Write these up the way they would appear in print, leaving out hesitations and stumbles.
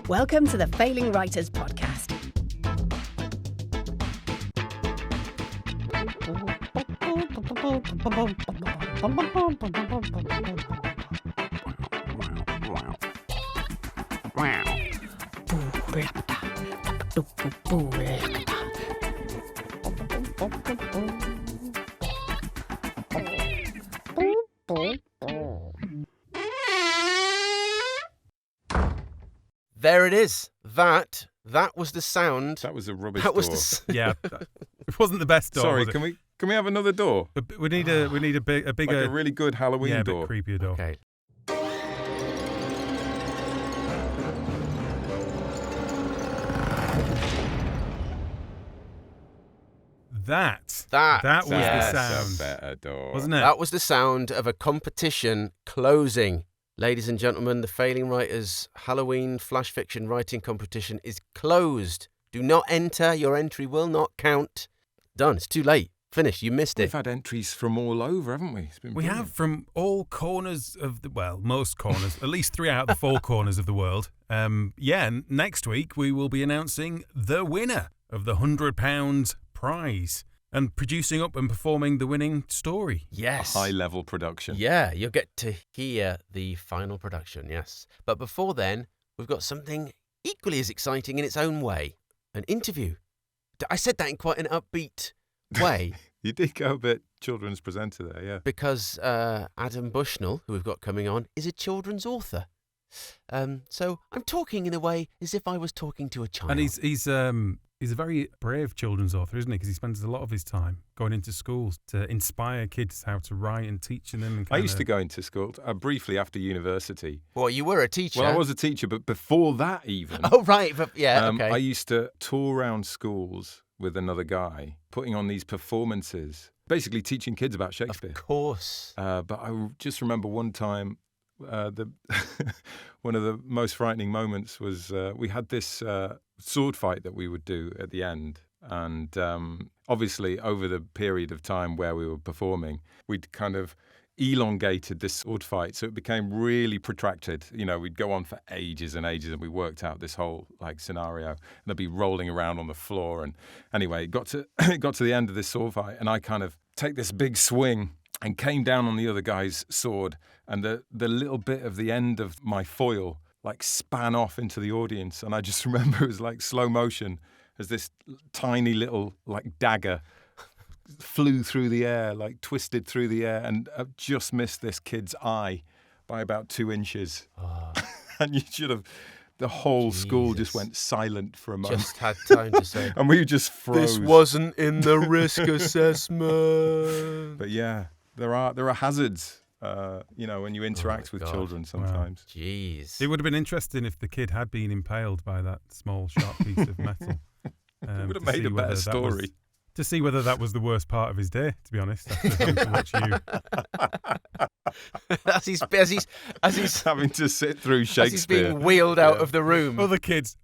Welcome to the Failing Writers Podcast. There it is. That was the sound. That was a rubbish That was door. Yeah, it wasn't the best door. Sorry, was it? can we have another door? We need a bigger, Like a really good Halloween a door. bit creepier door. Okay. That was yes. the That's sound, a better door. wasn't it? That was the sound of a competition closing. Ladies and gentlemen, the Failing Writers Halloween flash fiction writing competition is closed. Do not enter. Your entry will not count. Done. It's too late. Finished. You missed We've it. had entries from all over, haven't we? It's been We brilliant. have from all corners of most corners, at least 3 out of the 4 corners of the world. Next week we will be announcing the winner of the £100 prize and producing up and performing the winning story. Yes. High-level production. Yeah, you'll get to hear the final production, yes. But before then, we've got something equally as exciting in its own way. An interview. I said that in quite an upbeat way. You did go a bit children's presenter there, yeah. Because Adam Bushnell, who we've got coming on, is a children's author. So I'm talking in a way as if I was talking to a child. And he's a very brave children's author, isn't he? Because he spends a lot of his time going into schools to inspire kids how to write and teaching them. And I used to go into school briefly after university. Well, you were a teacher. Well, I was a teacher, but before that even, Oh, right. But yeah, okay. I used to tour around schools with another guy, putting on these performances, basically teaching kids about Shakespeare. Of course. But I just remember one time, one of the most frightening moments was we had this sword fight that we would do at the end. And obviously, over the period of time where we were performing, we'd kind of elongated this sword fight. So it became really protracted. You know, we'd go on for ages and ages, and we worked out this whole scenario. And I'd be rolling around on the floor. And anyway, it got to the end of this sword fight, and I kind of take this big swing and came down on the other guy's sword, and the little bit of the end of my foil span off into the audience, and I just remember it was like slow motion as this tiny little dagger flew through the air, twisted through the air, and just missed this kid's eye by about 2 inches. Oh, And you should have. The whole school just Jesus. went silent for a moment. Just had time to say, And we just froze. this wasn't in the risk assessment. But yeah, there are hazards. When you interact with God. children sometimes. Jeez. It would have been interesting if the kid had been impaled by that small, sharp piece of metal. It would have to made see a whether better that story. To see whether that was the worst part of his day, to be honest, after having to watch you. as he's Having to sit through as he's Shakespeare. being wheeled out of the room. Other kids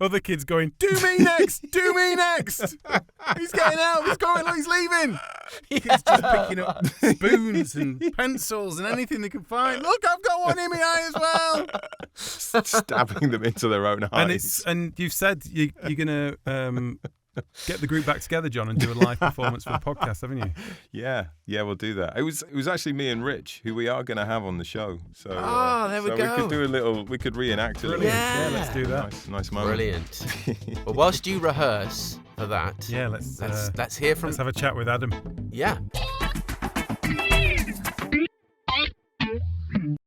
going, do me next, do me next. He's getting out, he's going, look, he's leaving. Kids just picking up spoons and pencils and anything they can find. Look, I've got one in my eye as well. Stabbing them into their own eyes. And you've said you're going to get the group back together, John, and do a live performance for the podcast, haven't you? Yeah, we'll do that. It was actually me and Rich who we are going to have on the show. So there we go. We could do we could reenact a little. Yeah. Yeah, let's do that. Nice moment. Brilliant. Well, whilst you rehearse for that, Yeah, let's hear from. let's have a chat with Adam. Yeah.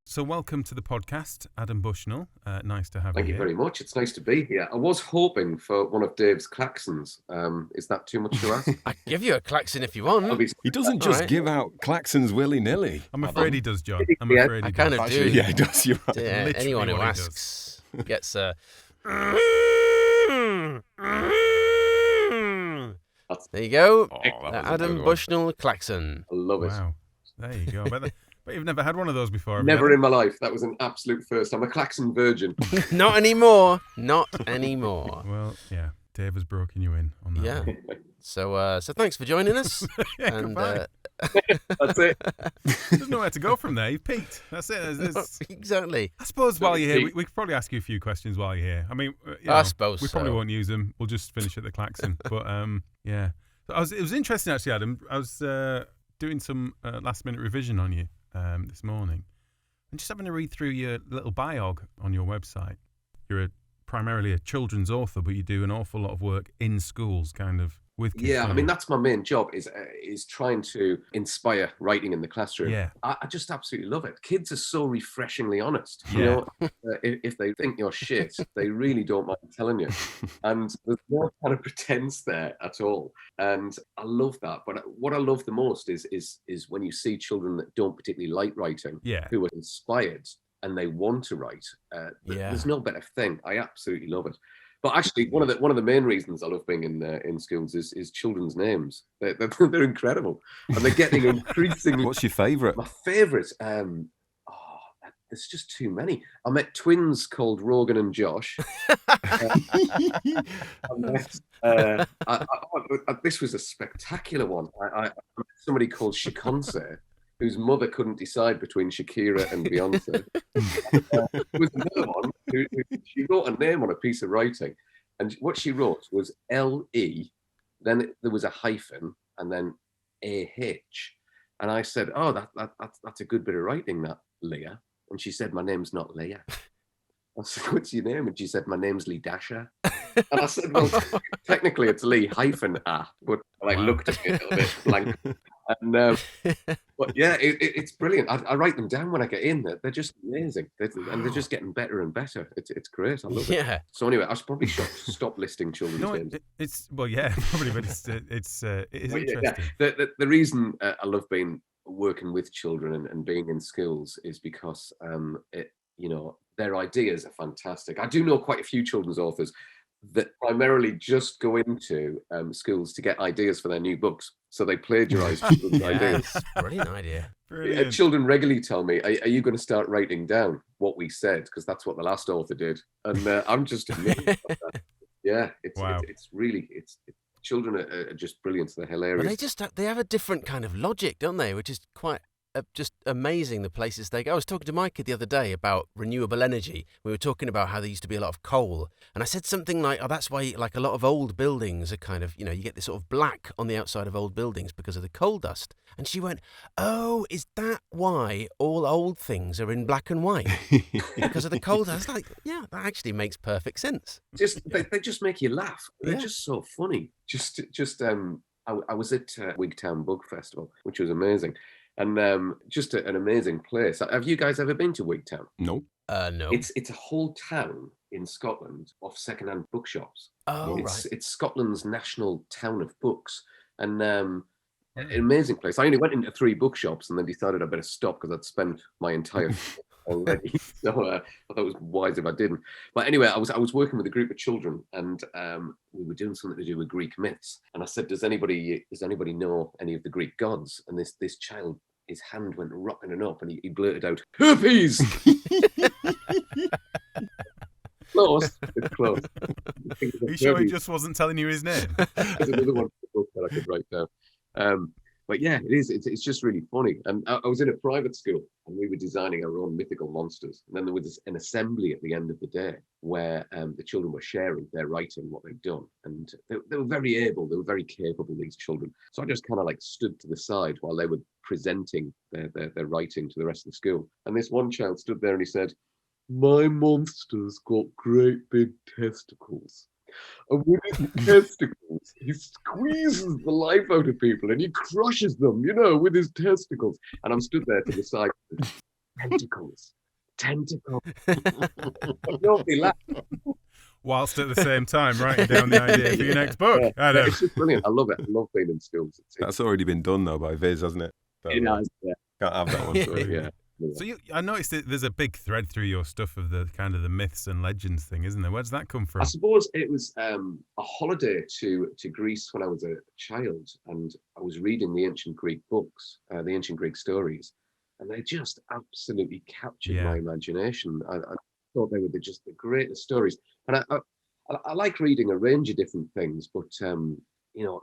So welcome to the podcast, Adam Bushnell. Nice to have Thank you here. very much. It's nice to be here. I was hoping for one of Dave's klaxons. Is that too much to ask? I can give you a klaxon if you want. Obviously, He doesn't just Alright. give out klaxons willy-nilly. I'm afraid he does, John. I'm Yeah, afraid I he kind does. of do. Actually, yeah, he does. You're right. Yeah, Literally anyone who what he asks gets a. There you go. Oh, that was a Adam good one. Bushnell klaxon. I love it. Wow. There you go. But you've never had one of those before, have you, Never Adam? in my life. That was an absolute first. I'm a klaxon virgin. Not anymore. Not anymore. Well, yeah. Dave has broken you in on that. Yeah. one. So thanks for joining us. Yeah, and goodbye. That's it. There's nowhere to go from there. You've peaked. That's it. exactly. I suppose while you're here, peaked. we could probably ask you a few questions while you're here. I mean, I suppose we probably so. won't use them. We'll just finish at the klaxon. But yeah, it was interesting actually, Adam. I was doing some last minute revision on you this morning, and just having to read through your little biog on your website. You're primarily a children's author, but you do an awful lot of work in schools, kind of with kids. Yeah, I mean, that's my main job is trying to inspire writing in the classroom. Yeah. I just absolutely love it. Kids are so refreshingly honest. Yeah. You know, if they think you're shit, they really don't mind telling you. And there's no kind of pretense there at all. And I love that. But what I love the most is when you see children that don't particularly like writing, Yeah. who are inspired and they want to write. There's no better thing. I absolutely love it. But actually, one of the main reasons I love being in schools is children's names. They're incredible, and they're getting increasingly. What's your favourite? My favourite? There's just too many. I met twins called Rogan and Josh. This was a spectacular one. I met somebody called Shikonse, whose mother couldn't decide between Shakira and Beyonce. There was another one who she wrote a name on a piece of writing, and what she wrote was L-E, then there was a hyphen, and then A-H. And I said, oh, that's a good bit of writing, that, Leah. And she said, my name's not Leah. I said, what's your name? And she said, my name's Lee Dasher. And I said, well, technically it's Lee hyphen A, but I looked at it a little bit blank. And, but yeah, it's brilliant. I write them down when I get in. They're just amazing, and they're just getting better and better. It's great. I love it. Yeah. So anyway, I should probably stop listing children's names. It's well, yeah, probably, but it is interesting. Yeah. The reason I love working with children and being in schools is because their ideas are fantastic. I do know quite a few children's authors that primarily just go into schools to get ideas for their new books. So they plagiarize children's ideas. Brilliant idea. Brilliant. Children regularly tell me, are you going to start writing down what we said? Because that's what the last author did. And I'm just amazed by that. Yeah, it's really children are just brilliant. They're hilarious. Well, they have a different kind of logic, don't they? Which is quite just amazing, the places they go. I was talking to my kid the other day about renewable energy. We were talking about how there used to be a lot of coal. And I said something like, oh, that's why like a lot of old buildings are kind of, you get this sort of black on the outside of old buildings because of the coal dust. And she went, oh, is that why all old things are in black and white? Because of the coal dust? Like, yeah, that actually makes perfect sense. They just make you laugh. They're just so funny. I was at Wigtown Book Festival, which was amazing. And just an amazing place. Have you guys ever been to Wigtown? No. No. It's a whole town in Scotland of secondhand bookshops. Oh, right. Right. It's Scotland's national town of books. And an amazing place. I only went into 3 bookshops and then decided I better stop because I'd spent my entire already. So I thought it was wise if I didn't. But anyway, I was working with a group of children, and we were doing something to do with Greek myths. And I said, does anybody know any of the Greek gods? And this child, his hand went rocking up, and he blurted out, herpes. Close. It's close. Are you sure he just wasn't telling you his name? There's another one that I could write down. But yeah, it is. It's just really funny. And I was in a private school, and we were designing our own mythical monsters. And then there was an assembly at the end of the day where the children were sharing their writing, what they'd done. And they were very able, they were very capable, these children. So I just kind of like stood to the side while they were presenting their writing to the rest of the school. And this one child stood there and he said, my monster's got great big testicles. And with his testicles, he squeezes the life out of people and he crushes them, with his testicles. And I'm stood there to the side. Tentacles. Nobody laughed. Whilst at the same time writing down the idea for your next book. Yeah, it's just brilliant. I love it. I love being in schools. That's already been done, though, by Viz, hasn't it? So, it has, yeah. Can't have that one. Yeah. So I noticed that there's a big thread through your stuff of the kind of the myths and legends thing, isn't there? Where does that come from? I suppose it was a holiday to Greece when I was a child, and I was reading the ancient Greek books, the ancient Greek stories, and they just absolutely captured my imagination. I thought they were just the greatest stories. And I like reading a range of different things, but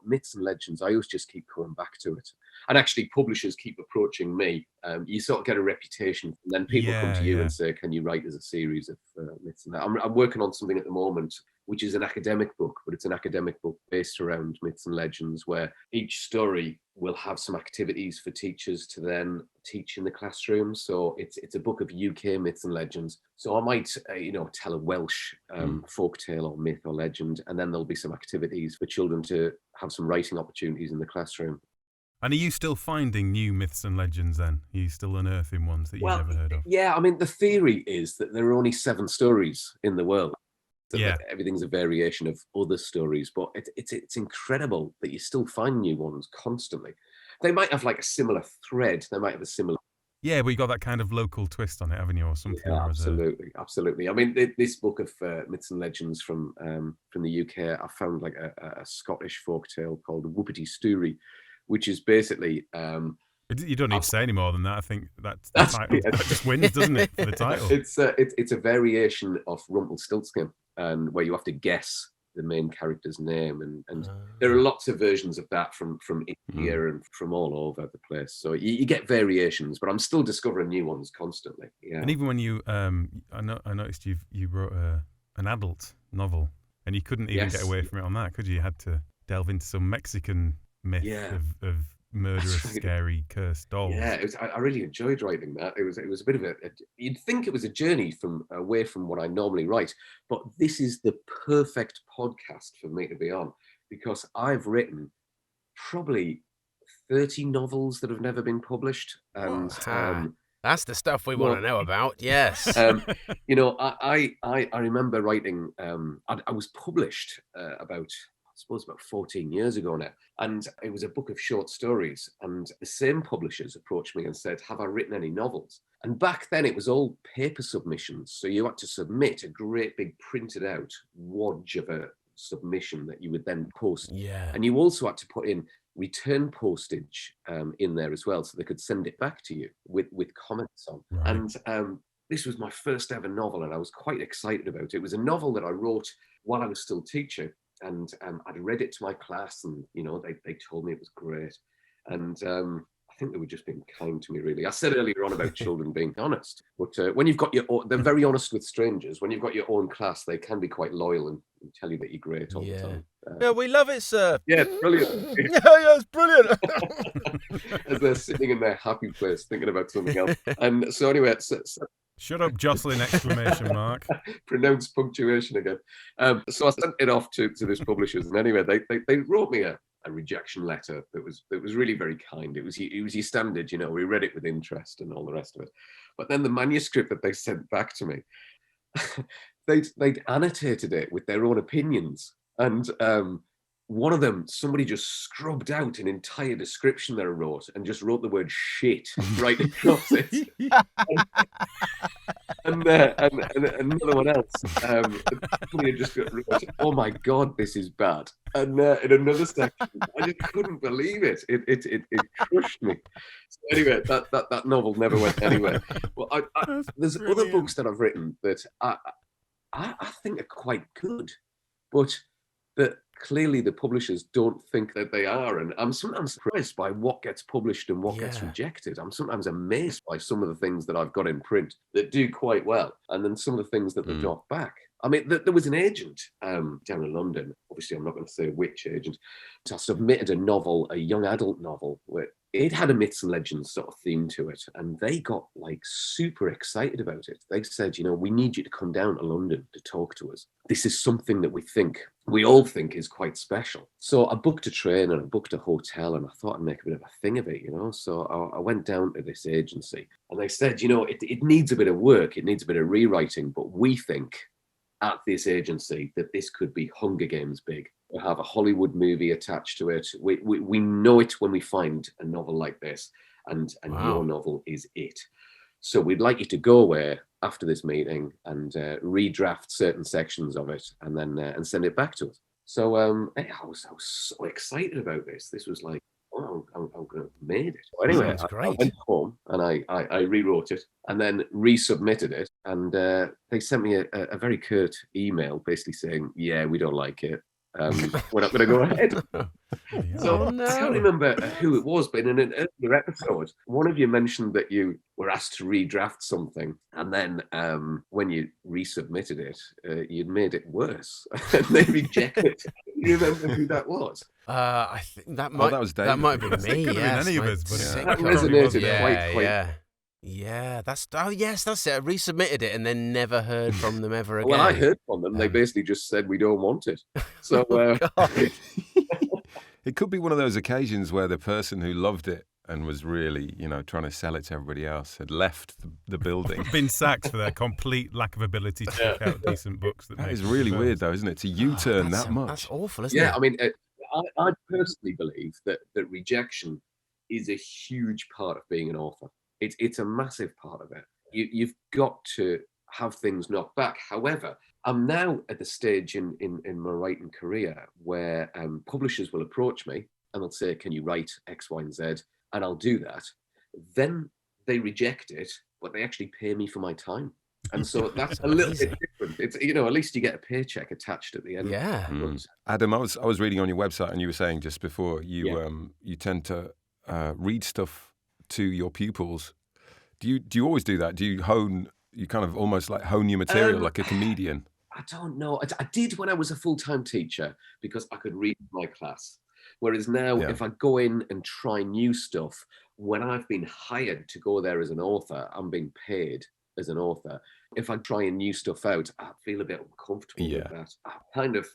myths and legends, I always just keep coming back to it. And actually, publishers keep approaching me. You sort of get a reputation, and then people come to you and say, "Can you write as a series of myths?" And that. I'm working on something at the moment, which is an academic book, but it's an academic book based around myths and legends, where each story will have some activities for teachers to then teach in the classroom. So it's a book of UK myths and legends. So I might, tell a Welsh folktale or myth or legend, and then there'll be some activities for children to have some writing opportunities in the classroom. And are you still finding new myths and legends then? Are you still unearthing ones that you've never heard of? Yeah, I mean, the theory is that there are only 7 stories in the world. That everything's a variation of other stories, but it's incredible that you still find new ones constantly. They might have like a similar thread. They might have a similar. Yeah, but you got that kind of local twist on it, haven't you, or something? Yeah, absolutely. I mean, this book of myths and legends from the UK, I found like a Scottish folktale called Whoopity Stoorie, which is basically. You don't need to say any more than that. I think that's the title. That just wins, doesn't it, for the title? It's a variation of Rumpelstiltskin, and where you have to guess the main character's name, and there are lots of versions of that from India and from all over the place. So you get variations, but I'm still discovering new ones constantly. Yeah. And even when you, I noticed you wrote an adult novel, and you couldn't even get away from it on that, could you? You had to delve into some Mexican myth of murderous, scary, cursed dolls. Yeah, I really enjoyed writing that. It was a bit of you'd think it was a journey away from what I normally write, but this is the perfect podcast for me to be on, because I've written probably 30 novels that have never been published, and that's the stuff we want to know about. Yes. I remember writing. I was published about 14 years ago now. And it was a book of short stories. And the same publishers approached me and said, "Have I written any novels?" And back then it was all paper submissions. So you had to submit a great big printed out wodge of a submission that you would then post. Yeah. And you also had to put in return postage in there as well, so they could send it back to you with comments on. Right. And this was my first ever novel, and I was quite excited about it. It was a novel that I wrote while I was still teaching. And I'd read it to my class, and they told me it was great, and I think they were just being kind to me, really. I said earlier on about children being honest, but when you've got they're very honest with strangers. When you've got your own class, they can be quite loyal and tell you that you're great all the time. Yeah, we love it, sir. Yeah, it's brilliant. Yeah, it's brilliant. As they're sitting in their happy place thinking about something else. And so anyway, shut up, Jocelyn! Exclamation mark. Pronounce punctuation again. So I sent it off to this publishers, and anyway, they wrote me a rejection letter that was really very kind. It was your standard, we read it with interest and all the rest of it. But then the manuscript that they sent back to me, they'd annotated it with their own opinions, and one of them, somebody just scrubbed out an entire description that I wrote and just wrote the word shit right across it. and another one else, somebody had just got, "Oh my God, this is bad." And in another section, I just couldn't believe it. It crushed me. So anyway, that novel never went anywhere. Well, there's other books that I've written that I think are quite good, but that clearly the publishers don't think that they are. And I'm sometimes surprised by what gets published and what gets rejected. I'm sometimes amazed by some of the things that I've got in print that do quite well, and then some of the things that they've knocked back. I mean, there was an agent down in London, obviously I'm not going to say which agent, so I submitted a novel, a young adult novel, where it had a myths and legends sort of theme to it, and they got like super excited about it. They said, "We need you to come down to London to talk to us. This is something that we all think is quite special." So I booked a train and I booked a hotel, and I thought I'd make a bit of a thing of it, So I went down to this agency, and they said, it needs a bit of work, it needs a bit of rewriting, but we think at this agency that this could be Hunger Games big. We'll have a Hollywood movie attached to it. We know it when we find a novel like this, and your novel is it. So we'd like you to go away after this meeting and redraft certain sections of it, and then and send it back to us. So I was so excited about this. This was like oh, I'm going to have made it. So anyway, Sounds I great. went home and I rewrote it and then resubmitted it. And they sent me a very curt email basically saying, yeah, we don't like it. We're not going to go ahead. So Oh, no. I can't remember who it was, but in an earlier episode, one of you mentioned that you were asked to redraft something, and then when you resubmitted it, you'd made it worse, and they rejected it. Do you remember who that was? I think that might that was that David. might have been It me. could have been Yes, any of my us, but sick that colour. resonated Yeah, quite. yeah. That's yes, that's it. I resubmitted it and then never heard from them ever again. Well, I heard from them. They basically just said we don't want it. So God. It could be one of those occasions where the person who loved it and was really, trying to sell it to everybody else had left the building. been sacked for their complete lack of ability to pick out decent books. That That is make really films. weird, though, isn't it? To U-turn that much. That's awful, isn't yeah, it? I mean, I personally believe that rejection is a huge part of being an author. It's a massive part of it. You've got to have things knocked back. However, I'm now at the stage in my writing career where publishers will approach me and they'll say, can you write X, Y, and Z? And I'll do that. Then they reject it, but they actually pay me for my time. And so that's a little bit different. It's, at least you get a paycheck attached at the end. Yeah. Adam, I was reading on your website, and you were saying just before you tend to read stuff to your pupils. Do you always do that? Do you kind of almost like hone your material like a comedian? I don't know. I did when I was a full-time teacher because I could read my class. Whereas now, if I go in and try new stuff, when I've been hired to go there as an author, I'm being paid as an author. If I try new stuff out, I feel a bit uncomfortable with that. I kind of,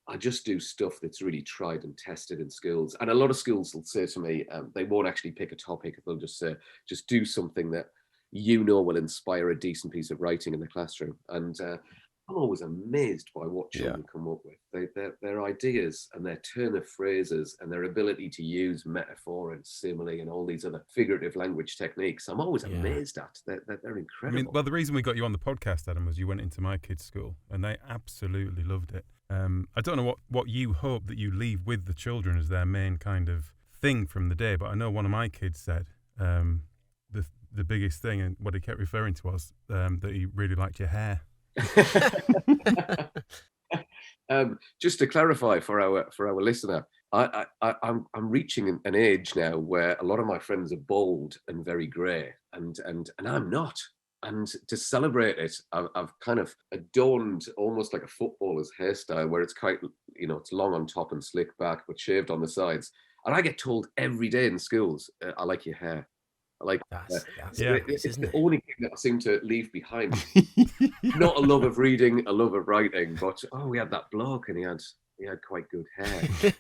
I just do stuff that's really tried and tested in schools. And a lot of schools will say to me, they won't actually pick a topic. They'll just say, just do something that will inspire a decent piece of writing in the classroom. And I'm always amazed by what children come up with. Their ideas and their turn of phrases and their ability to use metaphor and simile and all these other figurative language techniques. I'm always amazed at. They're incredible. I mean, well, the reason we got you on the podcast, Adam, was you went into my kids' school and they absolutely loved it. I don't know what you hope that you leave with the children as their main kind of thing from the day, but I know one of my kids said the biggest thing, and what he kept referring to was that he really liked your hair. Just to clarify for our listener, I'm reaching an age now where a lot of my friends are bald and very grey, and I'm not. And to celebrate it, I've kind of adorned almost like a footballer's hairstyle, where it's quite, it's long on top and slick back, but shaved on the sides. And I get told every day in schools, I like your hair. It's the only thing that I seem to leave behind. Not a love of reading, a love of writing, but we had that bloke and he had quite good hair.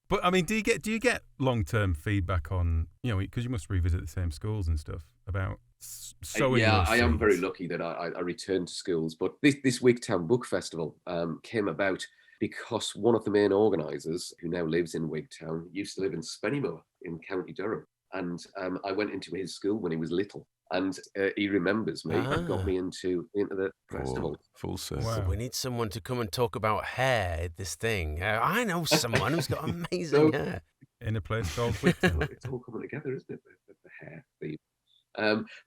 But I mean, do you get long-term feedback on, because you must revisit the same schools and stuff, about sowing? Yeah, those I am seeds? very very lucky that I returned to schools. But this Wigtown Book Festival came about because one of the main organisers, who now lives in Wigtown, used to live in Spennymoor in County Durham. And I went into his school when he was little, and he remembers me and got me into the festival. Full circle. Wow. We need someone to come and talk about hair at this thing. I know someone who's got amazing hair. In a place called Wigtown. It's all coming together, isn't it? The hair theme.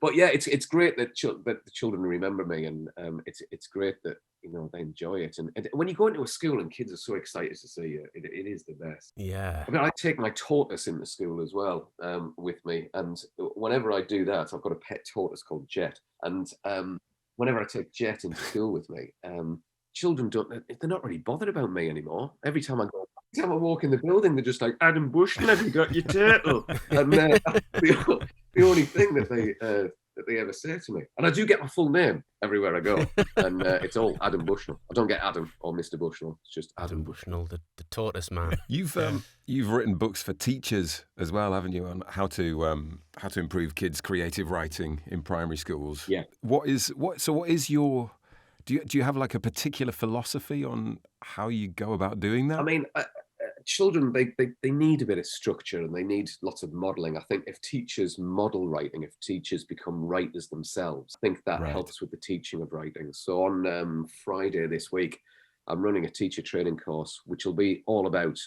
But yeah, it's great that the children remember me, and it's great that they enjoy it. And when you go into a school and kids are so excited to see you, it is the best. Yeah. I mean, I take my tortoise into school as well with me, and whenever I do that, I've got a pet tortoise called Jet, and whenever I take Jet into school with me, children they're not really bothered about me anymore. Every time I walk in the building, they're just like, Adam Bushnell, have you got your turtle? And that's the only thing that they ever say to me. And I do get my full name everywhere I go, and it's all Adam Bushnell. I don't get Adam or Mr. Bushnell. It's just Adam Bushnell, the tortoise man. You've written books for teachers as well, haven't you, on how to improve kids' creative writing in primary schools? Yeah. What is your? Do you have like a particular philosophy on how you go about doing that? I mean, children, they need a bit of structure and they need lots of modelling. I think if teachers model writing, if teachers become writers themselves, I think that helps with the teaching of writing. So on Friday this week, I'm running a teacher training course, which will be all about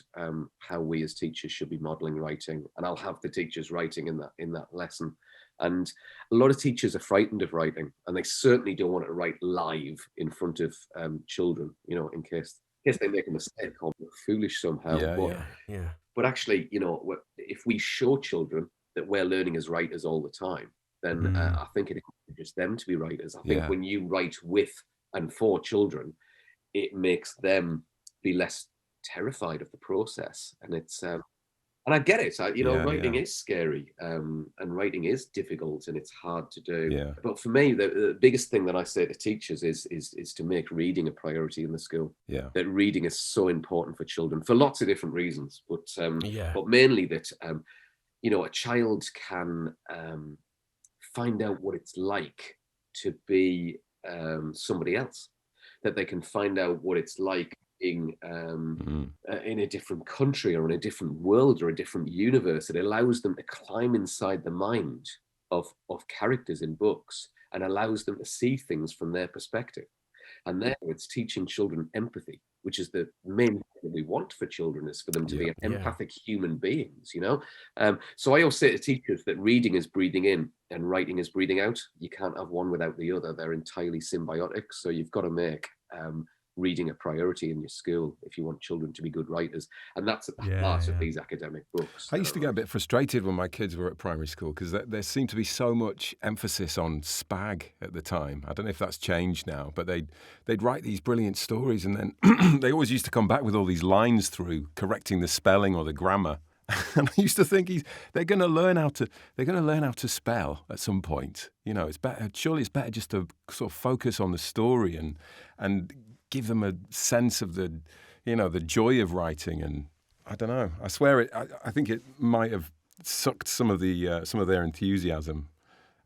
how we as teachers should be modelling writing, and I'll have the teachers writing in that lesson. And a lot of teachers are frightened of writing, and they certainly don't want to write live in front of children, you know, in case they make a mistake or look foolish somehow. But actually, you know, if we show children that we're learning as writers all the time, then I think it encourages them to be writers. I think when you write with and for children, it makes them be less terrified of the process. And it's and I get it. Writing is scary, and writing is difficult, and it's hard to do. Yeah. But for me, the biggest thing that I say to teachers is to make reading a priority in the school. Yeah. That reading is so important for children for lots of different reasons, but mainly that a child can find out what it's like to be somebody else. That they can find out what it's like being in a different country or in a different world or a different universe. It allows them to climb inside the mind of characters in books and allows them to see things from their perspective. And there it's teaching children empathy, which is the main thing that we want for children, is for them to be empathic human beings, you know? So I always say to teachers that reading is breathing in and writing is breathing out. You can't have one without the other. They're entirely symbiotic. So you've got to make reading a priority in your school if you want children to be good writers, and that's at the heart of these academic books. I used to get a bit frustrated when my kids were at primary school because there seemed to be so much emphasis on spag at the time. I don't know if that's changed now, but they'd write these brilliant stories, and then they always used to come back with all these lines through correcting the spelling or the grammar. And I used to think they're going to learn how to spell at some point. You know, surely it's better just to sort of focus on the story and give them a sense of the joy of writing. And I don't know. I swear I think it might have sucked some of their enthusiasm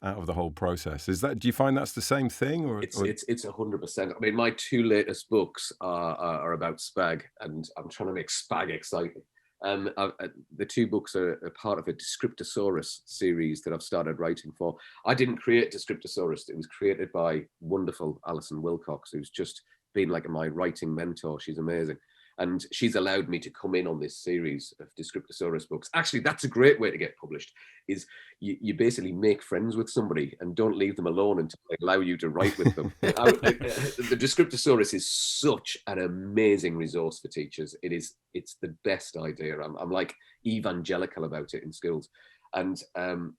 out of the whole process. Do you find that's the same thing? Or it's 100%. I mean, my two latest books are about spag, and I'm trying to make spag exciting. The two books are a part of a Descriptosaurus series that I've started writing for. I didn't create Descriptosaurus. It was created by wonderful Alison Wilcox, who's just been like my writing mentor. She's amazing. And she's allowed me to come in on this series of Descriptosaurus books. Actually, that's a great way to get published, is you basically make friends with somebody and don't leave them alone until they allow you to write with them. The Descriptosaurus is such an amazing resource for teachers. It's the best idea. I'm like evangelical about it in schools. And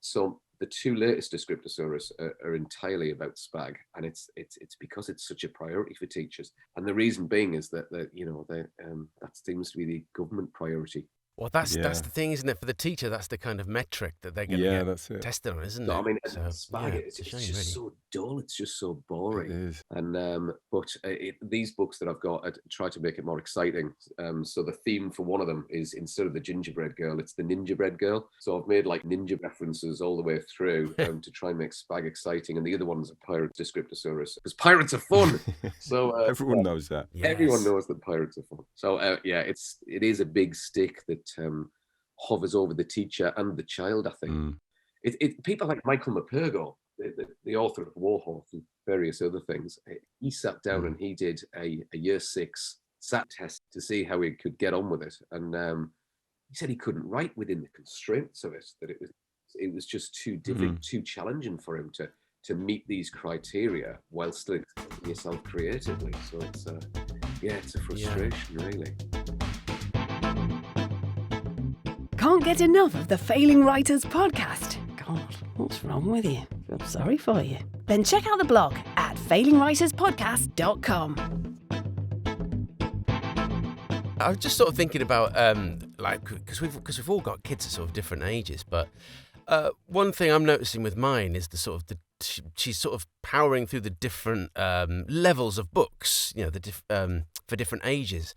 so the two latest Descriptosaurus are entirely about spag, and it's because it's such a priority for teachers. And the reason being is that that seems to be the government priority. Well, that's the thing, isn't it? For the teacher, that's the kind of metric that they're going to get tested on, isn't it? I mean, so, spag, it's shame, just really. so dull. It's just so boring. It is. And these books that I've got, I try to make it more exciting. So the theme for one of them is, instead of the gingerbread girl, it's the ninja bread girl. So I've made like ninja references all the way through to try and make spag exciting. And the other one's a pirate Descriptosaurus, because pirates are fun. So everyone knows that. Yes. Everyone knows that pirates are fun. So it is a big stick that hovers over the teacher and the child, I think. People like Michael McPurgo, the author of Warhorse and various other things, he sat down and he did a year 6 SAT test to see how he could get on with it. And he said he couldn't write within the constraints of it, that it was just too difficult, too challenging for him to meet these criteria while still expressing yourself creatively. So it's a frustration, really. Can't get enough of the Failing Writers podcast? God, what's wrong with you? I'm sorry for you. Then check out the blog at failingwriterspodcast.com. I was just sort of thinking about, because we've all got kids at sort of different ages, but one thing I'm noticing with mine is she's sort of powering through the different levels of books, for different ages.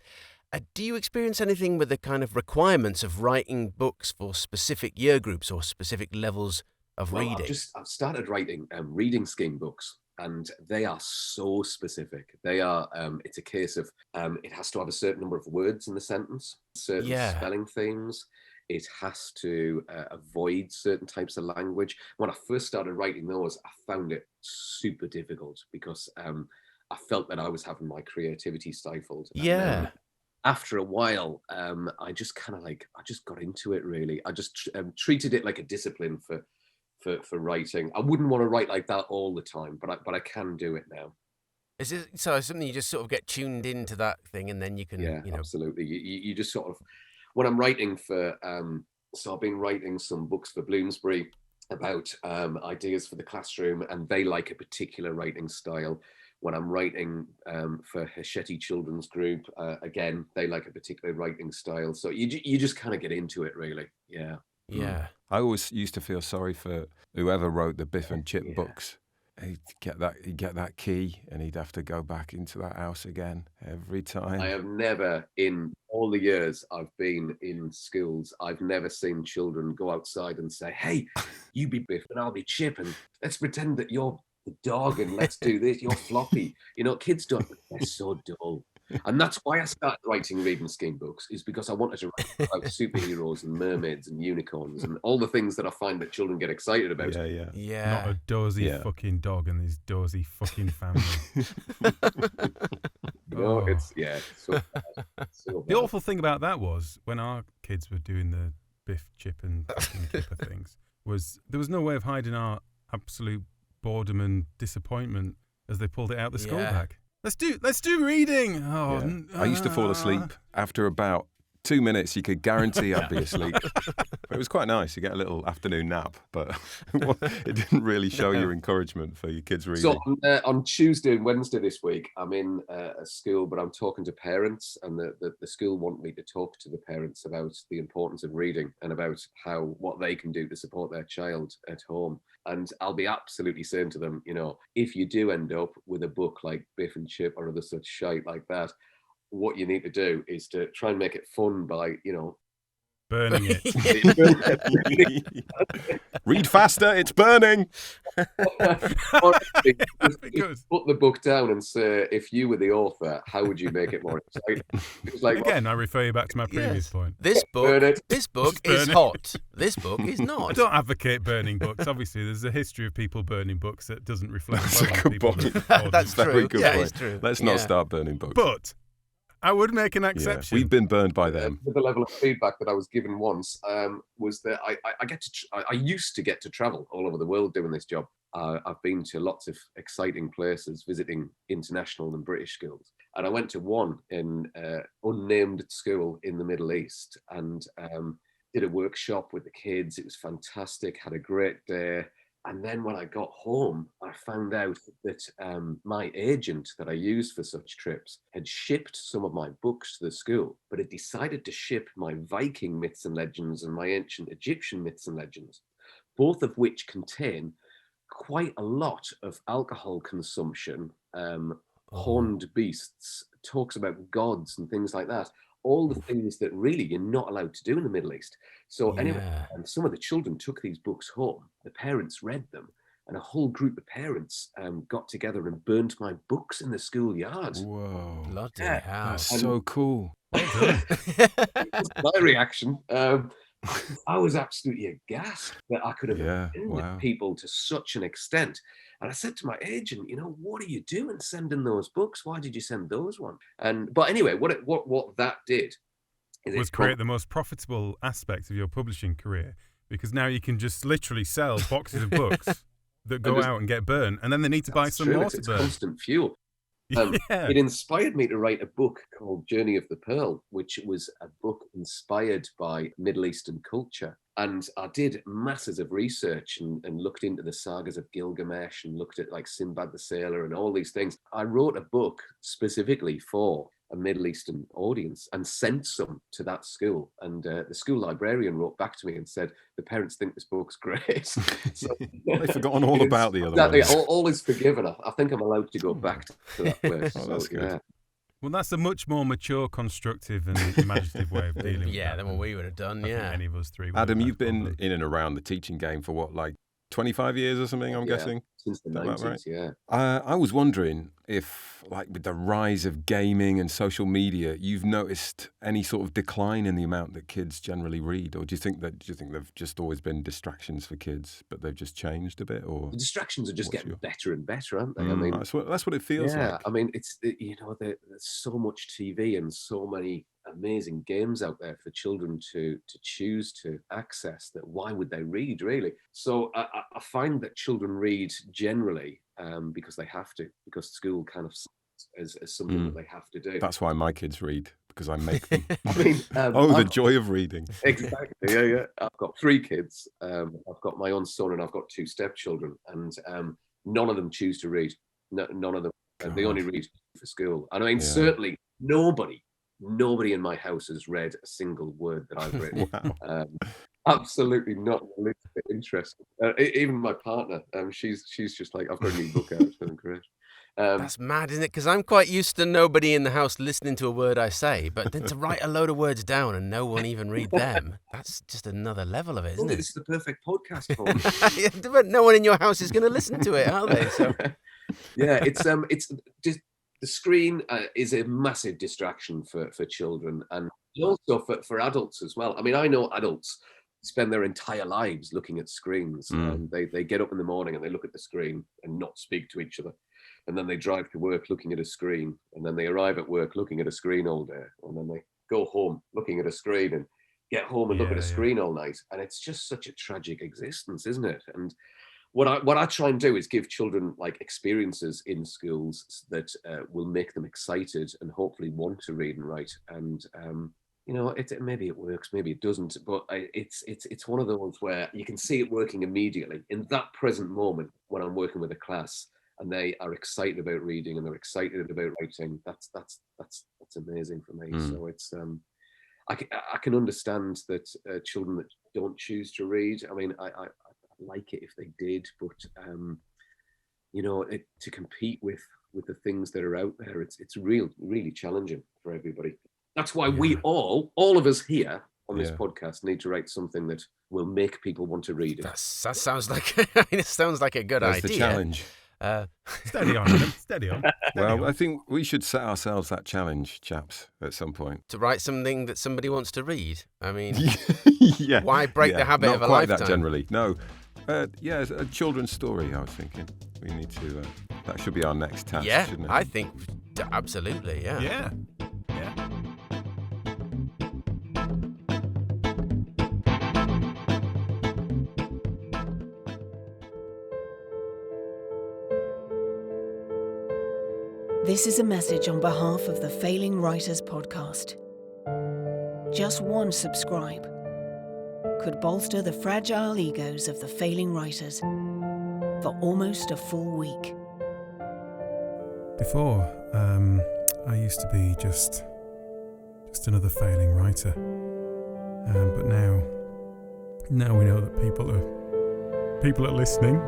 Do you experience anything with the kind of requirements of writing books for specific year groups or specific levels of reading? I've started writing reading scheme books, and they are so specific. They are. It's a case of it has to have a certain number of words in the sentence, certain spelling themes. It has to avoid certain types of language. When I first started writing those, I found it super difficult because I felt that I was having my creativity stifled. And Yeah. then after a while, I just kind of like, I just got into it really. I just treated it like a discipline for writing. I wouldn't want to write like that all the time, but I can do it now. Is it so? Something you just sort of get tuned into that thing, and then you can, Yeah, you know. absolutely. You just sort of, when I'm writing for, so I've been writing some books for Bloomsbury about ideas for the classroom, and they like a particular writing style. When I'm writing for Hachette Children's Group, again, they like a particular writing style. So you just kind of get into it, really. Yeah. Yeah. I always used to feel sorry for whoever wrote the Biff and Chip books. He'd get that key, and he'd have to go back into that house again every time. I have never, in all the years I've been in schools, I've never seen children go outside and say, "Hey, you be Biff and I'll be Chip, and let's pretend that you're the dog and let's do this, you're Floppy." You know, kids don't, they're so dull. And that's why I started writing Reading Scheme books, is because I wanted to write about superheroes and mermaids and unicorns and all the things that I find that children get excited about. Yeah. Not a dozy fucking dog and his dozy fucking family. No, it's so bad. So The bad. awful thing about that was, when our kids were doing the Biff, Chip and fucking Kipper things, was there was no way of hiding our absolute boredom and disappointment as they pulled it out the school bag. Let's do reading. Oh, I used to fall asleep after about 2 minutes. You could guarantee I'd be asleep. It was quite nice. You get a little afternoon nap, but it didn't really show your encouragement for your kids reading. So on Tuesday and Wednesday this week, I'm in a school, but I'm talking to parents, and the school want me to talk to the parents about the importance of reading and about what they can do to support their child at home. And I'll be absolutely saying to them, you know, if you do end up with a book like Biff and Chip or other such shite like that, what you need to do is to try and make it fun by, you know, burning it. Read faster, it's burning. Honestly, just put the book down and say, if you were the author, how would you make it more exciting? It's like, Again, I refer you back to my previous point. This book is hot. This book is I not. don't advocate burning books. Obviously, there's a history of people burning books that doesn't reflect That's a well on good people. point. That's Very true. good Yeah, point. it's true. Let's not start burning books. But I would make an exception. We've been burned by them. The level of feedback that I was given once was that I used to get to travel all over the world doing this job. I've been to lots of exciting places, visiting international and British schools. And I went to one in unnamed school in the Middle East, and did a workshop with the kids. It was fantastic, had a great day. And then when I got home, I found out that my agent that I used for such trips had shipped some of my books to the school, but had decided to ship my Viking myths and legends and my ancient Egyptian myths and legends, both of which contain quite a lot of alcohol consumption, horned beasts, talks about gods and things like that. All the things that really you're not allowed to do in the Middle East. So anyway, some of the children took these books home. The parents read them, and a whole group of parents got together and burnt my books in the schoolyard. Whoa. Bloody hell. That's so cool. My reaction. I was absolutely aghast that I could have offended people to such an extent. And I said to my agent, you know, what are you doing sending those books? Why did you send those ones? But anyway, what that did was create the most profitable aspect of your publishing career, because now you can just literally sell boxes of books that go out and get burned, and then they need to buy some more to it's burn. Constant fuel. It inspired me to write a book called Journey of the Pearl, which was a book inspired by Middle Eastern culture. And I did masses of research and looked into the sagas of Gilgamesh and looked at like Sinbad the Sailor and all these things. I wrote a book specifically for a Middle Eastern audience and sent some to that school. And the school librarian wrote back to me and said, the parents think this book's great. So, they've forgotten all about the other exactly, ones. all is forgiven. I think I'm allowed to go back to that place. That's good. Yeah. Well, that's a much more mature, constructive and imaginative way of dealing with that than what we would have done, I think any of us three would Adam, have you've been probably. in and around the teaching game for what, like 25 years or something, I'm Yeah, guessing. since the Is that about 90s, right? yeah. I was wondering if, like, with the rise of gaming and social media, you've noticed any sort of decline in the amount that kids generally read, or do you think they've just always been distractions for kids, but they've just changed a bit, or The distractions are just what's getting your- better and better, aren't they? I mean, that's what it feels yeah, like. I mean, there's so much TV and so many amazing games out there for children to choose to access, that why would they read, really? So I find that children read generally because they have to, because school kind of as something that they have to do. That's why my kids read, because I make them. I mean, the joy of reading. exactly. Yeah. I've got 3 kids. I've got my own son and I've got 2 stepchildren, and none of them choose to read. None of them. They only read for school. And I mean, certainly nobody in my house has read a single word that I've written. Wow. Absolutely not interested. Even my partner, she's just like, I've got a new book out. It's going great. That's mad, isn't it? Because I'm quite used to nobody in the house listening to a word I say, but then to write a load of words down and no one even read them, that's just another level of it, isn't it? This is the perfect podcast for me. Yeah, but no one in your house is going to listen to it, are they? So yeah, it's just the screen is a massive distraction for children, and also for adults as well. I mean, I know adults spend their entire lives looking at screens, and they get up in the morning and they look at the screen and not speak to each other. And then they drive to work looking at a screen, and then they arrive at work looking at a screen all day, and then they go home looking at a screen, and get home and look at a screen all night. And it's just such a tragic existence, isn't it? And what I try and do is give children like experiences in schools that will make them excited and hopefully want to read and write. And maybe it works, maybe it doesn't, but it's one of those where you can see it working immediately in that present moment when I'm working with a class and they are excited about reading and they're excited about writing. That's amazing for me. So it's I can understand that children that don't choose to read. I mean, I like it if they did, but to compete with the things that are out there, it's really challenging for everybody. That's why we all of us here on this podcast need to write something that will make people want to read it. that sounds like it sounds like a good That's idea. the challenge. Steady on, Adam. Steady on. Well, I think we should set ourselves that challenge, chaps, at some point. To write something that somebody wants to read. I mean, Yeah. why break the habit Not of a quite lifetime? that generally. No. It's a children's story, I was thinking. We need to... that should be our next task, Yeah, shouldn't it? I think absolutely, yeah. Yeah. This is a message on behalf of the Failing Writers podcast. Just one subscribe could bolster the fragile egos of the failing writers for almost a full week. Before, I used to be just another failing writer. But now we know that people are listening,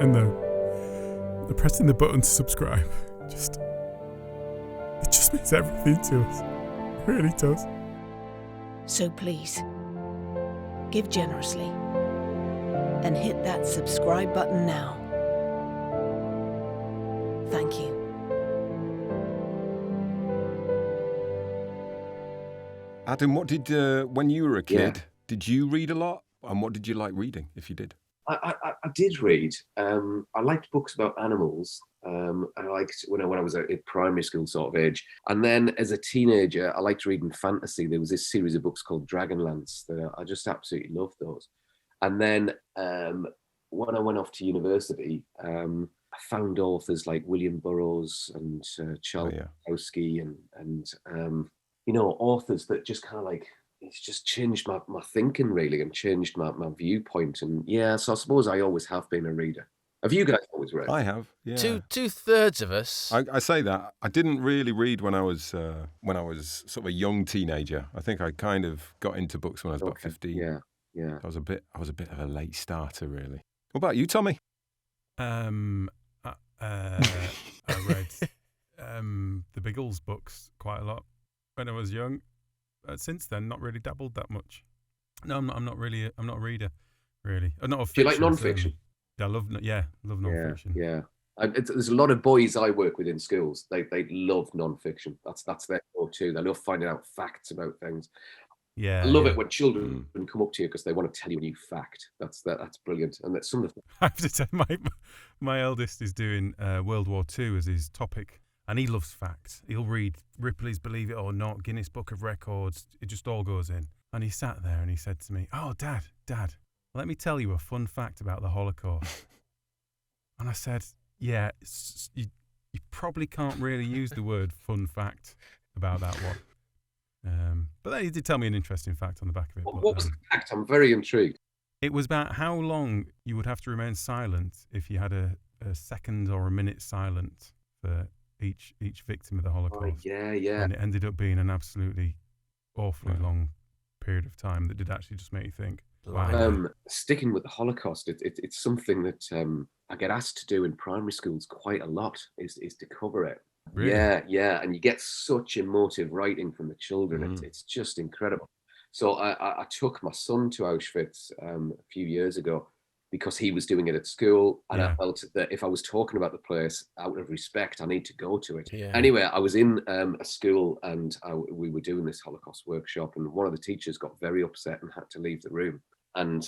and they're pressing the button to subscribe. It just means everything to us. It really does. So please, give generously and hit that subscribe button now. Thank you. Adam, what did when you were a kid, did you read a lot? And what did you like reading, if you did? I did read. I liked books about animals. I liked when I was at primary school sort of age. And then as a teenager, I liked reading fantasy. There was this series of books called Dragonlance that I just absolutely loved those. And then when I went off to university, I found authors like William Burroughs and Charles Bukowski and authors that just kind of like, it's just changed my thinking really, and changed my viewpoint. And so I suppose I always have been a reader. Have you guys always read? I have, yeah. Two-thirds of us. I say that. I didn't really read when I was sort of a young teenager. I think I kind of got into books when I was about 15. Yeah. I was a bit of a late starter, really. What about you, Tommy? I read the Biggles books quite a lot when I was young. Since then, not really dabbled that much. No, I'm not a reader, really. Not of Do you like fiction, non-fiction? I love non-fiction. Yeah. There's a lot of boys I work with in schools. They love non-fiction. That's their go-to. They love finding out facts about things. Yeah, I love it when children come up to you because they want to tell you a new fact. That's brilliant. And that's some of the I have to say, my eldest is doing World War II as his topic, and he loves facts. He'll read Ripley's Believe It or Not, Guinness Book of Records. It just all goes in. And he sat there and he said to me, "Oh, Dad, let me tell you a fun fact about the Holocaust." And I said, "Yeah, you probably can't really use the word fun fact about that one." But then he did tell me an interesting fact on the back of it. What was the fact? I'm very intrigued. It was about how long you would have to remain silent if you had a second or a minute silent for each victim of the Holocaust. Yeah. And it ended up being an absolutely awfully long period of time that did actually just make you think. Wow. Sticking with the Holocaust, it's something that I get asked to do in primary schools quite a lot, is to cover it. Really? Yeah, and you get such emotive writing from the children. It's just incredible. So I took my son to Auschwitz a few years ago because he was doing it at school, and I felt that if I was talking about the place out of respect, I need to go to it. Yeah. Anyway, I was in a school and we were doing this Holocaust workshop, and one of the teachers got very upset and had to leave the room. And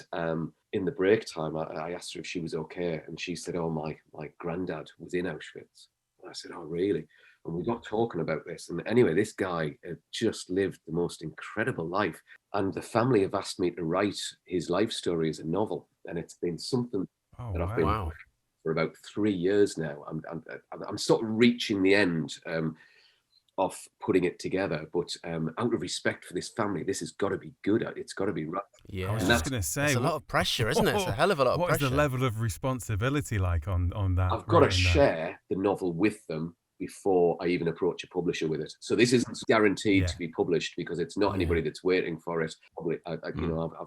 in the break time, I asked her if she was okay, and she said, "Oh, my granddad was in Auschwitz." I said, "Oh, really?" And we got talking about this. And anyway, this guy had just lived the most incredible life. And the family have asked me to write his life story as a novel. And it's been something that I've been for about 3 years now. I'm sort of reaching the end of putting it together. But out of respect for this family, this has got to be good. It's got to be right. Yeah. I was just going to say, it's a lot of pressure, isn't it? It's a hell of a lot of pressure. What is the level of responsibility like on that? I've got to share the novel with them before I even approach a publisher with it. So this isn't guaranteed to be published because it's not anybody that's waiting for it. Probably, I've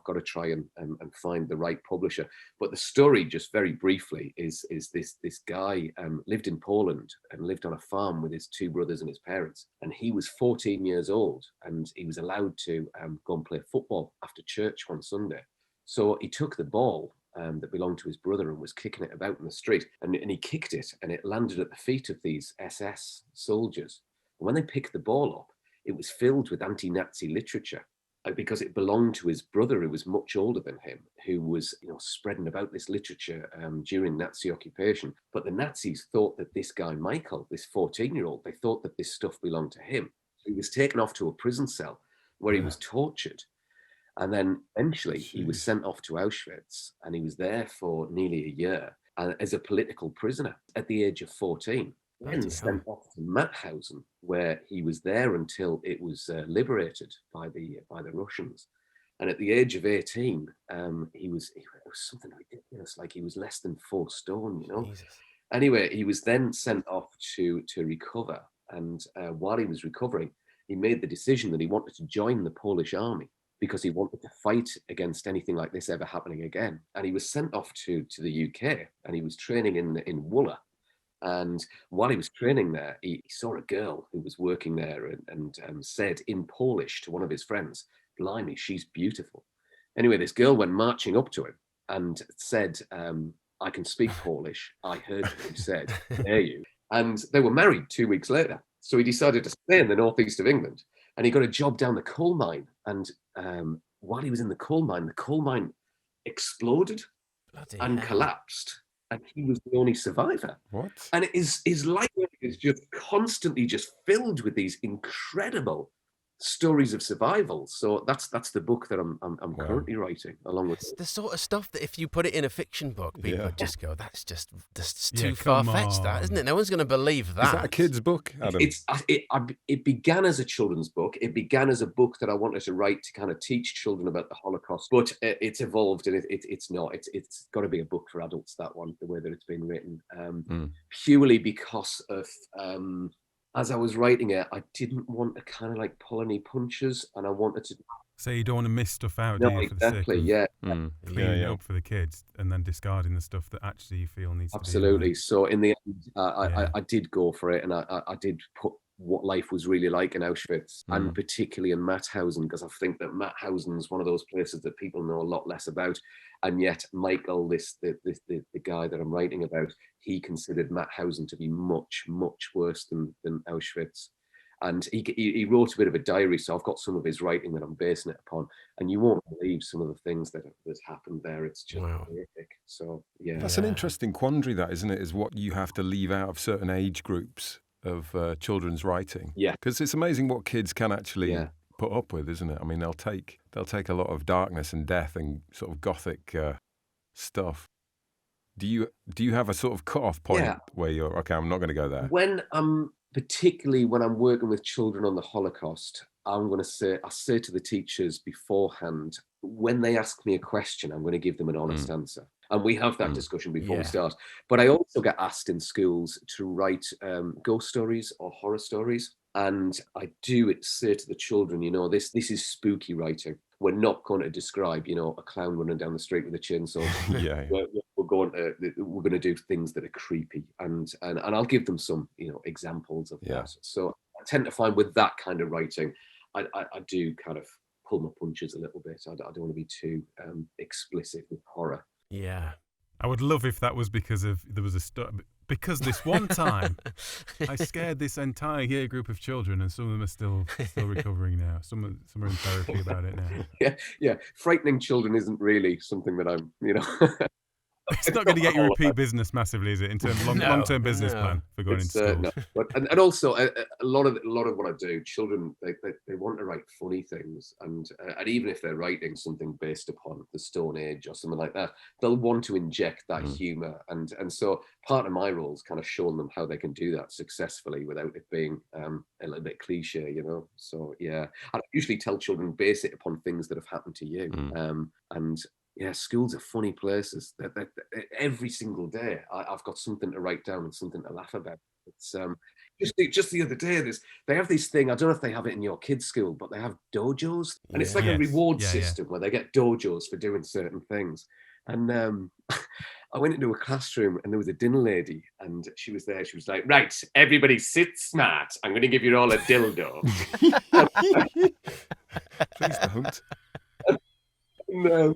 got to try and find the right publisher. But the story, just very briefly, is this guy lived in Poland and lived on a farm with his 2 brothers and his parents. And he was 14 years old, and he was allowed to go and play football after church one Sunday. So he took the ball that belonged to his brother and was kicking it about in the street. And he kicked it, and it landed at the feet of these SS soldiers. And when they picked the ball up, it was filled with anti-Nazi literature because it belonged to his brother, who was much older than him, who was spreading about this literature during Nazi occupation. But the Nazis thought that this guy, Michael, this 14-year-old, they thought that this stuff belonged to him. He was taken off to a prison cell where he was tortured. And then eventually he was sent off to Auschwitz, and he was there for nearly a year as a political prisoner at the age of 14. Then sent off to Mauthausen, where he was there until it was liberated by the Russians. And at the age of 18, it was something ridiculous, like he was less than 4 stone, Jesus. Anyway, he was then sent off to recover. And while he was recovering, he made the decision that he wanted to join the Polish army, because he wanted to fight against anything like this ever happening again. And he was sent off to the UK, and he was training in Wooler. And while he was training there, he saw a girl who was working there and said in Polish to one of his friends, "Blimey, she's beautiful." Anyway, this girl went marching up to him and said, "I can speak Polish. I heard what you said. Dare you?" And they were married 2 weeks later. So he decided to stay in the northeast of England. And he got a job down the coal mine. And while he was in the coal mine exploded and collapsed. And he was the only survivor. What? And his life is just constantly just filled with these incredible stories of survival. So that's the book that I'm currently writing, along with the sort of stuff that if you put it in a fiction book, people would just go, that's too far-fetched, that, isn't it? No one's going to believe that. Is that a kid's book, Adam? It began as a children's book. It began as a book that I wanted to write to kind of teach children about the Holocaust, but it's evolved, and it's not. It's got to be a book for adults, that one, the way that it's been written, purely because of as I was writing it, I didn't want to kind of like pull any punches, and I wanted to. So you don't want to miss stuff out, do you? Exactly, cleaning it up for the kids and then discarding the stuff that actually you feel needs to be. Absolutely. So in the end, I did go for it, and I did put what life was really like in Auschwitz, and particularly in Mauthausen, because I think that Mauthausen is one of those places that people know a lot less about. And yet Michael, the guy that I'm writing about, he considered Mauthausen to be much, much worse than Auschwitz. And he wrote a bit of a diary, so I've got some of his writing that I'm basing it upon. And you won't believe some of the things that happened there. It's just horrific. So, yeah. That's an interesting quandary, that, isn't it? Is what you have to leave out of certain age groups of children's writing. Yeah. Because it's amazing what kids can actually put up with, isn't it? I mean, they'll take a lot of darkness and death and sort of gothic stuff. Do you have a sort of cut-off point where you're, okay, I'm not going to go there? Particularly when I'm working with children on the Holocaust, I say to the teachers beforehand, when they ask me a question, I'm going to give them an honest answer. And we have that discussion before we start. But I also get asked in schools to write ghost stories or horror stories. And I do say to the children, this is spooky writing. We're not going to describe, a clown running down the street with a chainsaw. We're going to do things that are creepy, and I'll give them some, examples of that. So I tend to find with that kind of writing, I do kind of pull my punches a little bit. I don't want to be too explicit with horror. Yeah. I would love if that was because because this one time I scared this entire year group of children, and some of them are still recovering now. Some are in therapy about it now. Yeah. Frightening children isn't really something that I'm, It's not going to get you repeat business massively, is it? In terms of long-term business plan for going into schools. No. But, and also a lot of what I do, children they want to write funny things, and even if they're writing something based upon the Stone Age or something like that, they'll want to inject that humour, and so part of my role is kind of showing them how they can do that successfully without it being a little bit cliche, So I usually tell children base it upon things that have happened to you, and. Yeah, schools are funny places. Every single day, I've got something to write down and something to laugh about. It's just the other day, they have this thing. I don't know if they have it in your kids' school, but they have dojos, and it's like a reward system where they get dojos for doing certain things. And I went into a classroom, and there was a dinner lady, and she was there. She was like, "Right, everybody sit smart. I'm going to give you all a dildo." Please don't. No.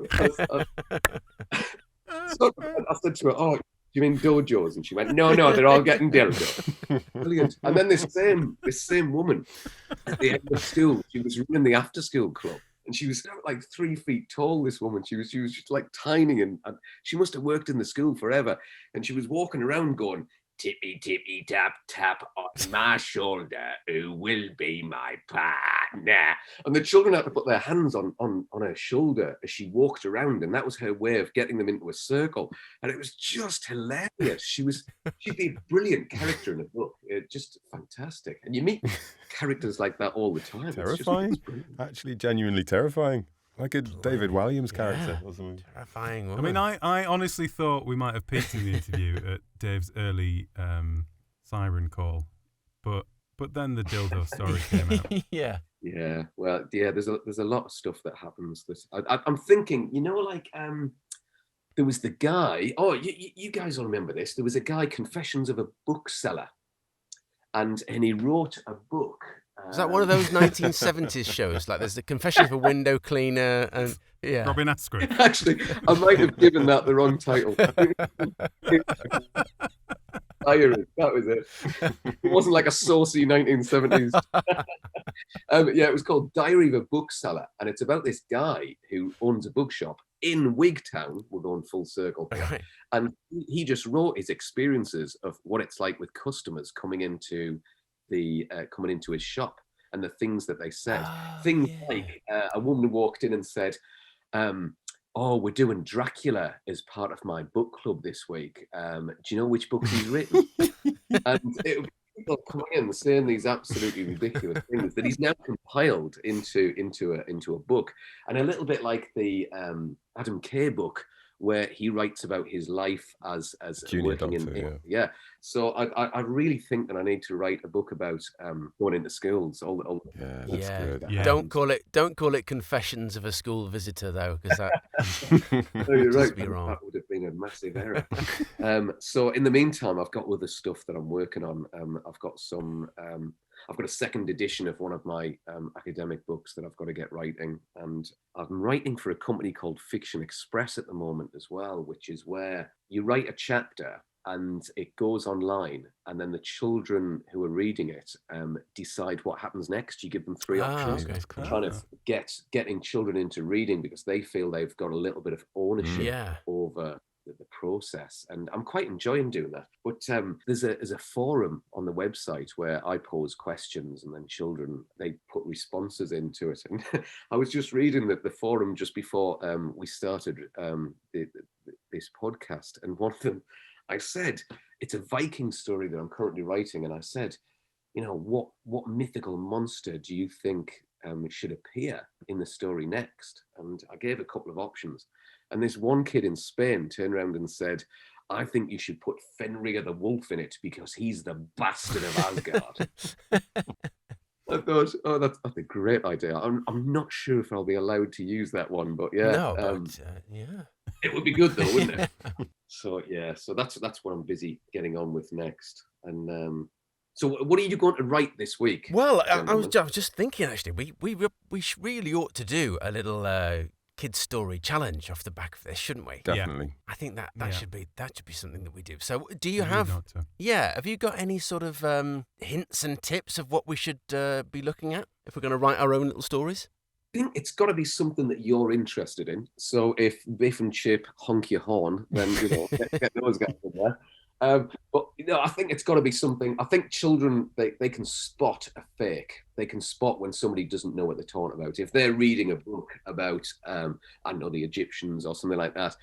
So I said to her, "Oh, do you mean dojos?" And she went, No, they're all getting dildos." Brilliant. And then this same woman at the end of school, she was running the after school club, and she was like 3 feet tall. This woman, she was just like tiny, and she must have worked in the school forever. And she was walking around going, "Tippy, tippy, tap, tap on my shoulder, who will be my partner?" And the children had to put their hands on her shoulder as she walked around, and that was her way of getting them into a circle. And it was just hilarious. She'd be a brilliant character in a book. Just fantastic. And you meet characters like that all the time. Terrifying. Actually, genuinely terrifying. Like a David Walliams character or something. Terrifying woman. I mean, I honestly thought we might have peaked in the interview at Dave's early siren call, but then the dildo story came out. Yeah. Well, there's a lot of stuff that happens. I'm thinking, there was the guy. Oh, you guys will remember this. There was a guy, Confessions of a Bookseller, and he wrote a book. Is that one of those 1970s shows? Like there's the Confession of a Window Cleaner and Robin Asquith. Actually, I might have given that the wrong title. Diary, that was it. It wasn't like a saucy 1970s. It was called Diary of a Bookseller, and it's about this guy who owns a bookshop in Wigtown. We're going full circle here. Right. And he just wrote his experiences of what it's like with customers coming into his shop and the things that they said. Like a woman walked in and said, "Oh, we're doing Dracula as part of my book club this week. Do you know which book he's written?" And it would be people coming in saying these absolutely ridiculous things that he's now compiled into a book, and a little bit like the Adam Kay book, where he writes about his life as Junior working doctor, in. So I really think that I need to write a book about going into schools. That's good. Yeah. Don't call it Confessions of a School Visitor though, because that you're right. be wrong. That would have been a massive error. So in the meantime, I've got other stuff that I'm working on. I've got some I've got a second edition of one of my academic books that I've got to get writing. And I'm writing for a company called Fiction Express at the moment as well, which is where you write a chapter and it goes online, and then the children who are reading it decide what happens next. You give them 3 options. Okay. Cool. Trying to getting children into reading because they feel they've got a little bit of ownership over the process, and I'm quite enjoying doing that. But there's a forum on the website where I pose questions, and then children, they put responses into it. And I was just reading the forum just before we started this podcast, and one of them, I said, it's a Viking story that I'm currently writing, and I said, what mythical monster do you think should appear in the story next? And I gave a couple of options. And this one kid in Spain turned around and said, I think you should put Fenrir the wolf in it because he's the bastard of Asgard. I thought, oh, that's a great idea. I'm not sure if I'll be allowed to use that one, but yeah. No, yeah. It would be good though, wouldn't it? So that's what I'm busy getting on with next. And so what are you going to write this week? Well, I was just thinking actually, we really ought to do a little kids story challenge off the back of this, shouldn't we? Definitely. I think that should be something that we do. So do you have you got any sort of hints and tips of what we should be looking at if we're going to write our own little stories? I think it's got to be something that you're interested in. So if Biff and Chip honk your horn, then get those guys in there. But I think it's got to be something. I think children, they can spot a fake. They can spot when somebody doesn't know what they're talking about. If they're reading a book about I don't know, the Egyptians or something like that,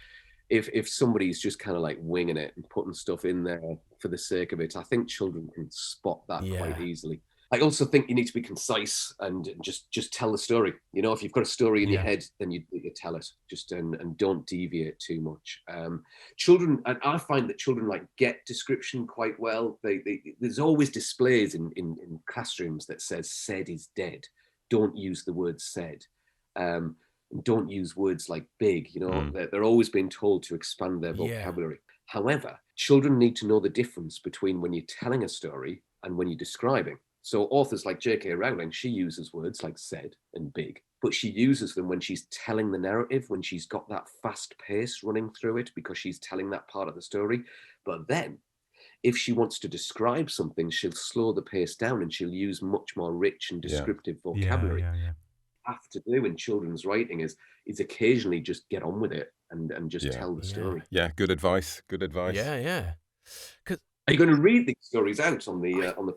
if somebody's just kind of like winging it and putting stuff in there for the sake of it, I think children can spot that quite easily. I also think you need to be concise and just tell the story. If you've got a story in your head, then you tell it. And don't deviate too much. Children, and I find that children get description quite well. There's always displays in classrooms that says "said is dead." Don't use the word "said." Don't use words like "big." They're always being told to expand their vocabulary. However, children need to know the difference between when you're telling a story and when you're describing. So authors like J.K. Rowling, she uses words like "said" and "big," but she uses them when she's telling the narrative, when she's got that fast pace running through it because she's telling that part of the story. But then, if she wants to describe something, she'll slow the pace down and she'll use much more rich and descriptive vocabulary. Have to do in children's writing is occasionally just get on with it and just tell the story. Yeah, good advice. Yeah. Are you going to read these stories out on the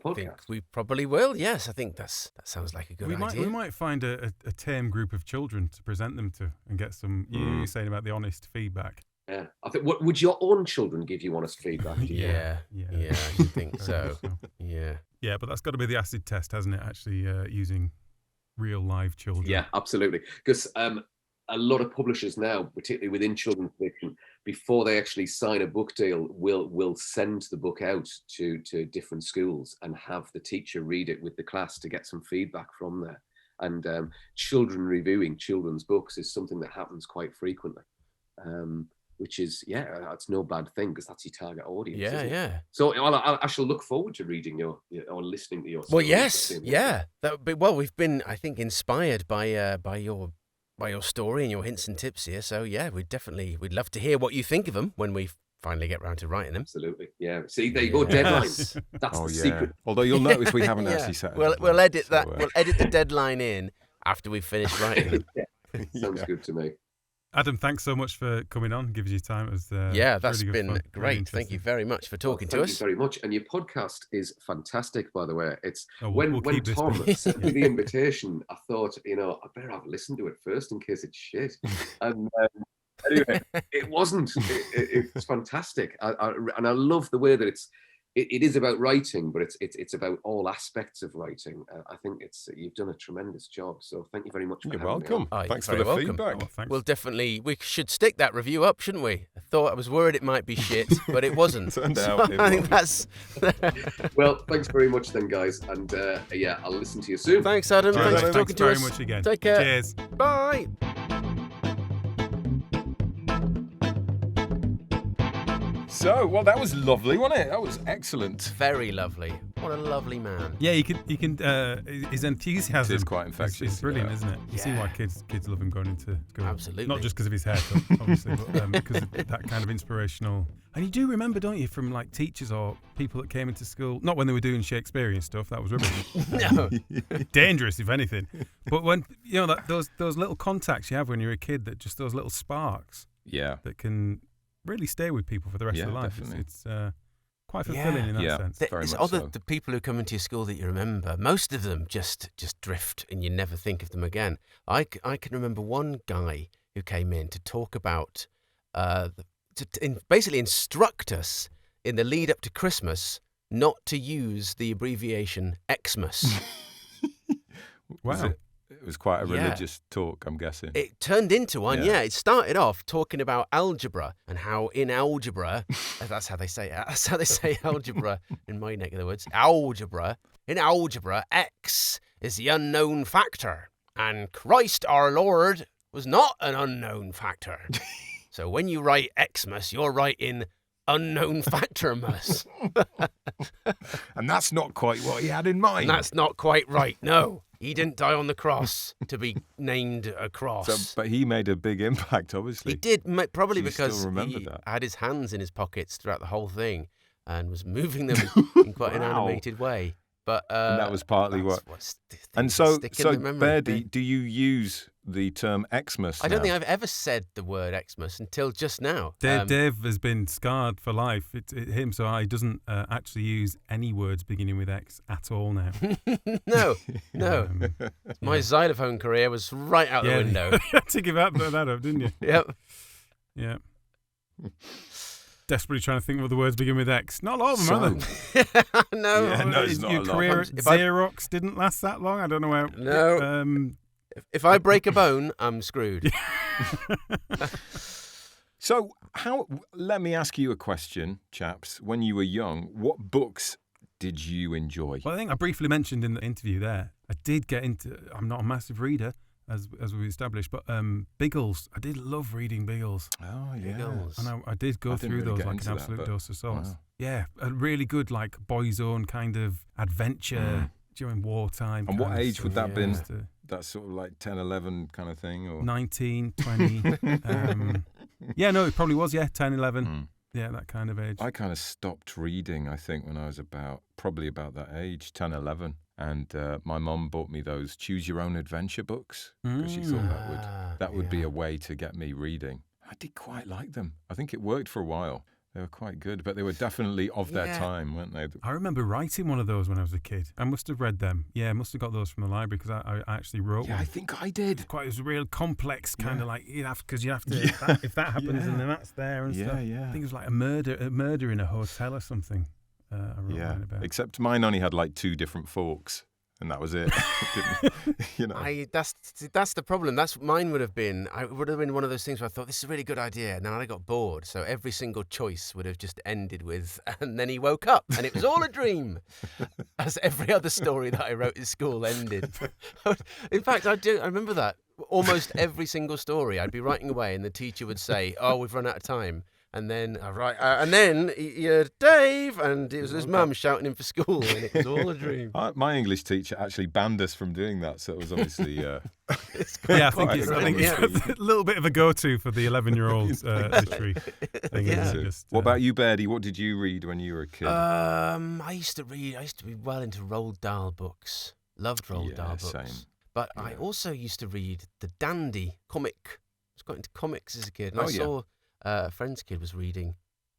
podcast? I think we probably will. Yes, I think that sounds like a good idea. We might find a tame group of children to present them to and get some. You're saying about the honest feedback. Yeah, I think. Would your own children give you honest feedback? Yeah, I think so. Yeah, but that's got to be the acid test, hasn't it? Actually, using real live children. Yeah, absolutely. Because a lot of publishers now, particularly within children's fiction, before they actually sign a book deal, will send the book out to different schools and have the teacher read it with the class to get some feedback from there. And children reviewing children's books is something that happens quite frequently, which is, that's no bad thing because that's your target audience. Yeah. So I shall look forward to reading or listening to your stories. Well, yes, yeah. That would be, we've been, I think, inspired by your story and your hints and tips here. So yeah, we'd love to hear what you think of them when we finally get round to writing them. Absolutely, yeah. See, there you go, deadlines. That's the secret. Although you'll notice we haven't actually set. We'll edit that. We'll edit the deadline in after we've finished writing them. Sounds good to me. Adam, thanks so much for coming on, giving you time. It was that's really been fun, great. Thank you very much for talking to us. Thank you very much. And your podcast is fantastic, by the way. It's we'll when Tom sent me the invitation, I thought, I better have a listen to it first in case it's shit. And anyway, it wasn't. It's fantastic. And I love the way that it is about writing, but it's about all aspects of writing. I think you've done a tremendous job. So thank you very much. You're welcome. Thanks for the feedback. We should stick that review up, shouldn't we? I was worried it might be shit, but it wasn't. Turned out. I think that's. Well, thanks very much then, guys, and I'll listen to you soon. Thanks, Adam. Thanks for talking to us. Thanks very much again. Take care. Cheers. Bye. So, well, that was lovely, wasn't it? That was excellent. Very lovely. What a lovely man. Yeah, he can. His enthusiasm It is quite infectious. Is brilliant, yeah. isn't it? You see why kids love him going into school. Absolutely. Not just because of his haircut, obviously, but because of that kind of inspirational. And you do remember, don't you, from like teachers or people that came into school, not when they were doing Shakespearean stuff, that was rubbish. No. Dangerous, if anything. But when those little contacts you have when you're a kid, that just those little sparks Yeah. that can really stay with people for the rest of their life. Definitely. It's quite fulfilling in that sense. Very It's much other so. the people who come into your school that you remember. Most of them just drift, and you never think of them again. I can remember one guy who came in to talk about, basically instruct us in the lead up to Christmas not to use the abbreviation Xmas. Wow. It was quite a Yeah. religious talk, I'm guessing. It turned into one, Yeah. It started off talking about algebra and how in algebra, that's how they say it. That's how they say algebra in my neck of the woods. In algebra, X is the unknown factor, and Christ our Lord was not an unknown factor. So when you write Xmas, you're writing unknown factormas. And that's not quite what he had in mind. And that's not quite right, no. He didn't die on the cross to be named a cross. So, but he made a big impact, obviously. He did, probably Do you because still remember he that? had his hands in his pockets throughout the whole thing and was moving them in quite an Wow. animated way. But And that was partly that's what. what's And so, stick in the memory. Bairdy, do you use the term Xmas I don't now? think I've ever said the word Xmas until just now. Dave has been scarred for life. It's him, so he doesn't actually use any words beginning with X at all now. No. My Yeah. xylophone career was right out the window. You had to give that up, didn't you? Yep. Yeah. Desperately trying to think of the words begin with X. Not a lot of them, are there? No. Yeah, no, it's not Your a lot. career at If I- Xerox didn't last that long. I don't know how. No. If I break a bone, I'm screwed. So, let me ask you a question, chaps. When you were young, what books did you enjoy? Well, I think I briefly mentioned in the interview there, I did get into, I'm not a massive reader, as we established, but Biggles, I did love reading Biggles. Oh, yeah. Biggles. And I did go I didn't through really those get like into an that, absolute but- dose of sauce. wow. Yeah, a really good like boy's own kind of adventure during wartime. And what kind of age would stuff. that been? Just, That's sort of like 10, 11 kind of thing? Or 19, 20. Yeah, no, it probably was, 10, 11. Mm. Yeah, that kind of age. I kind of stopped reading, I think, when I was probably about that age, 10, 11. And my mum bought me those Choose Your Own Adventure books because she thought that would be a way to get me reading. I did quite like them. I think it worked for a while. They were quite good, but they were definitely of their time, weren't they? I remember writing one of those when I was a kid. I must have read them. Yeah, I must have got those from the library because I actually wrote Yeah, one. I think I did. It was a real complex kind of like because you have to Yeah. if that happens and then that's there and stuff. Yeah. I think it was like a murder in a hotel or something. I wrote Yeah, mine about. except mine only had like 2 different forks, and that was it. You know. That's the problem. That's mine would have been. I would have been one of those things where I thought this is a really good idea, and then I got bored. So every single choice would have just ended with, and then he woke up, and it was all a dream, as every other story that I wrote at school ended. In fact, I remember that almost every single story. I'd be writing away, and the teacher would say, "Oh, we've run out of time." And then he had Dave, and it was his mum shouting him for school, and it was all a dream. My English teacher actually banned us from doing that, so it was obviously. Yeah, I think quite it's good. a little bit of a go-to for the 11-year-olds literary thing. Yeah. Isn't it? Just, What about you, Bairdy? What did you read when you were a kid? I used to be well into Roald Dahl books. Loved Roald Dahl books. Same. But I also used to read the Dandy comic. I was quite into comics as a kid. And I yeah. saw a friend's kid was reading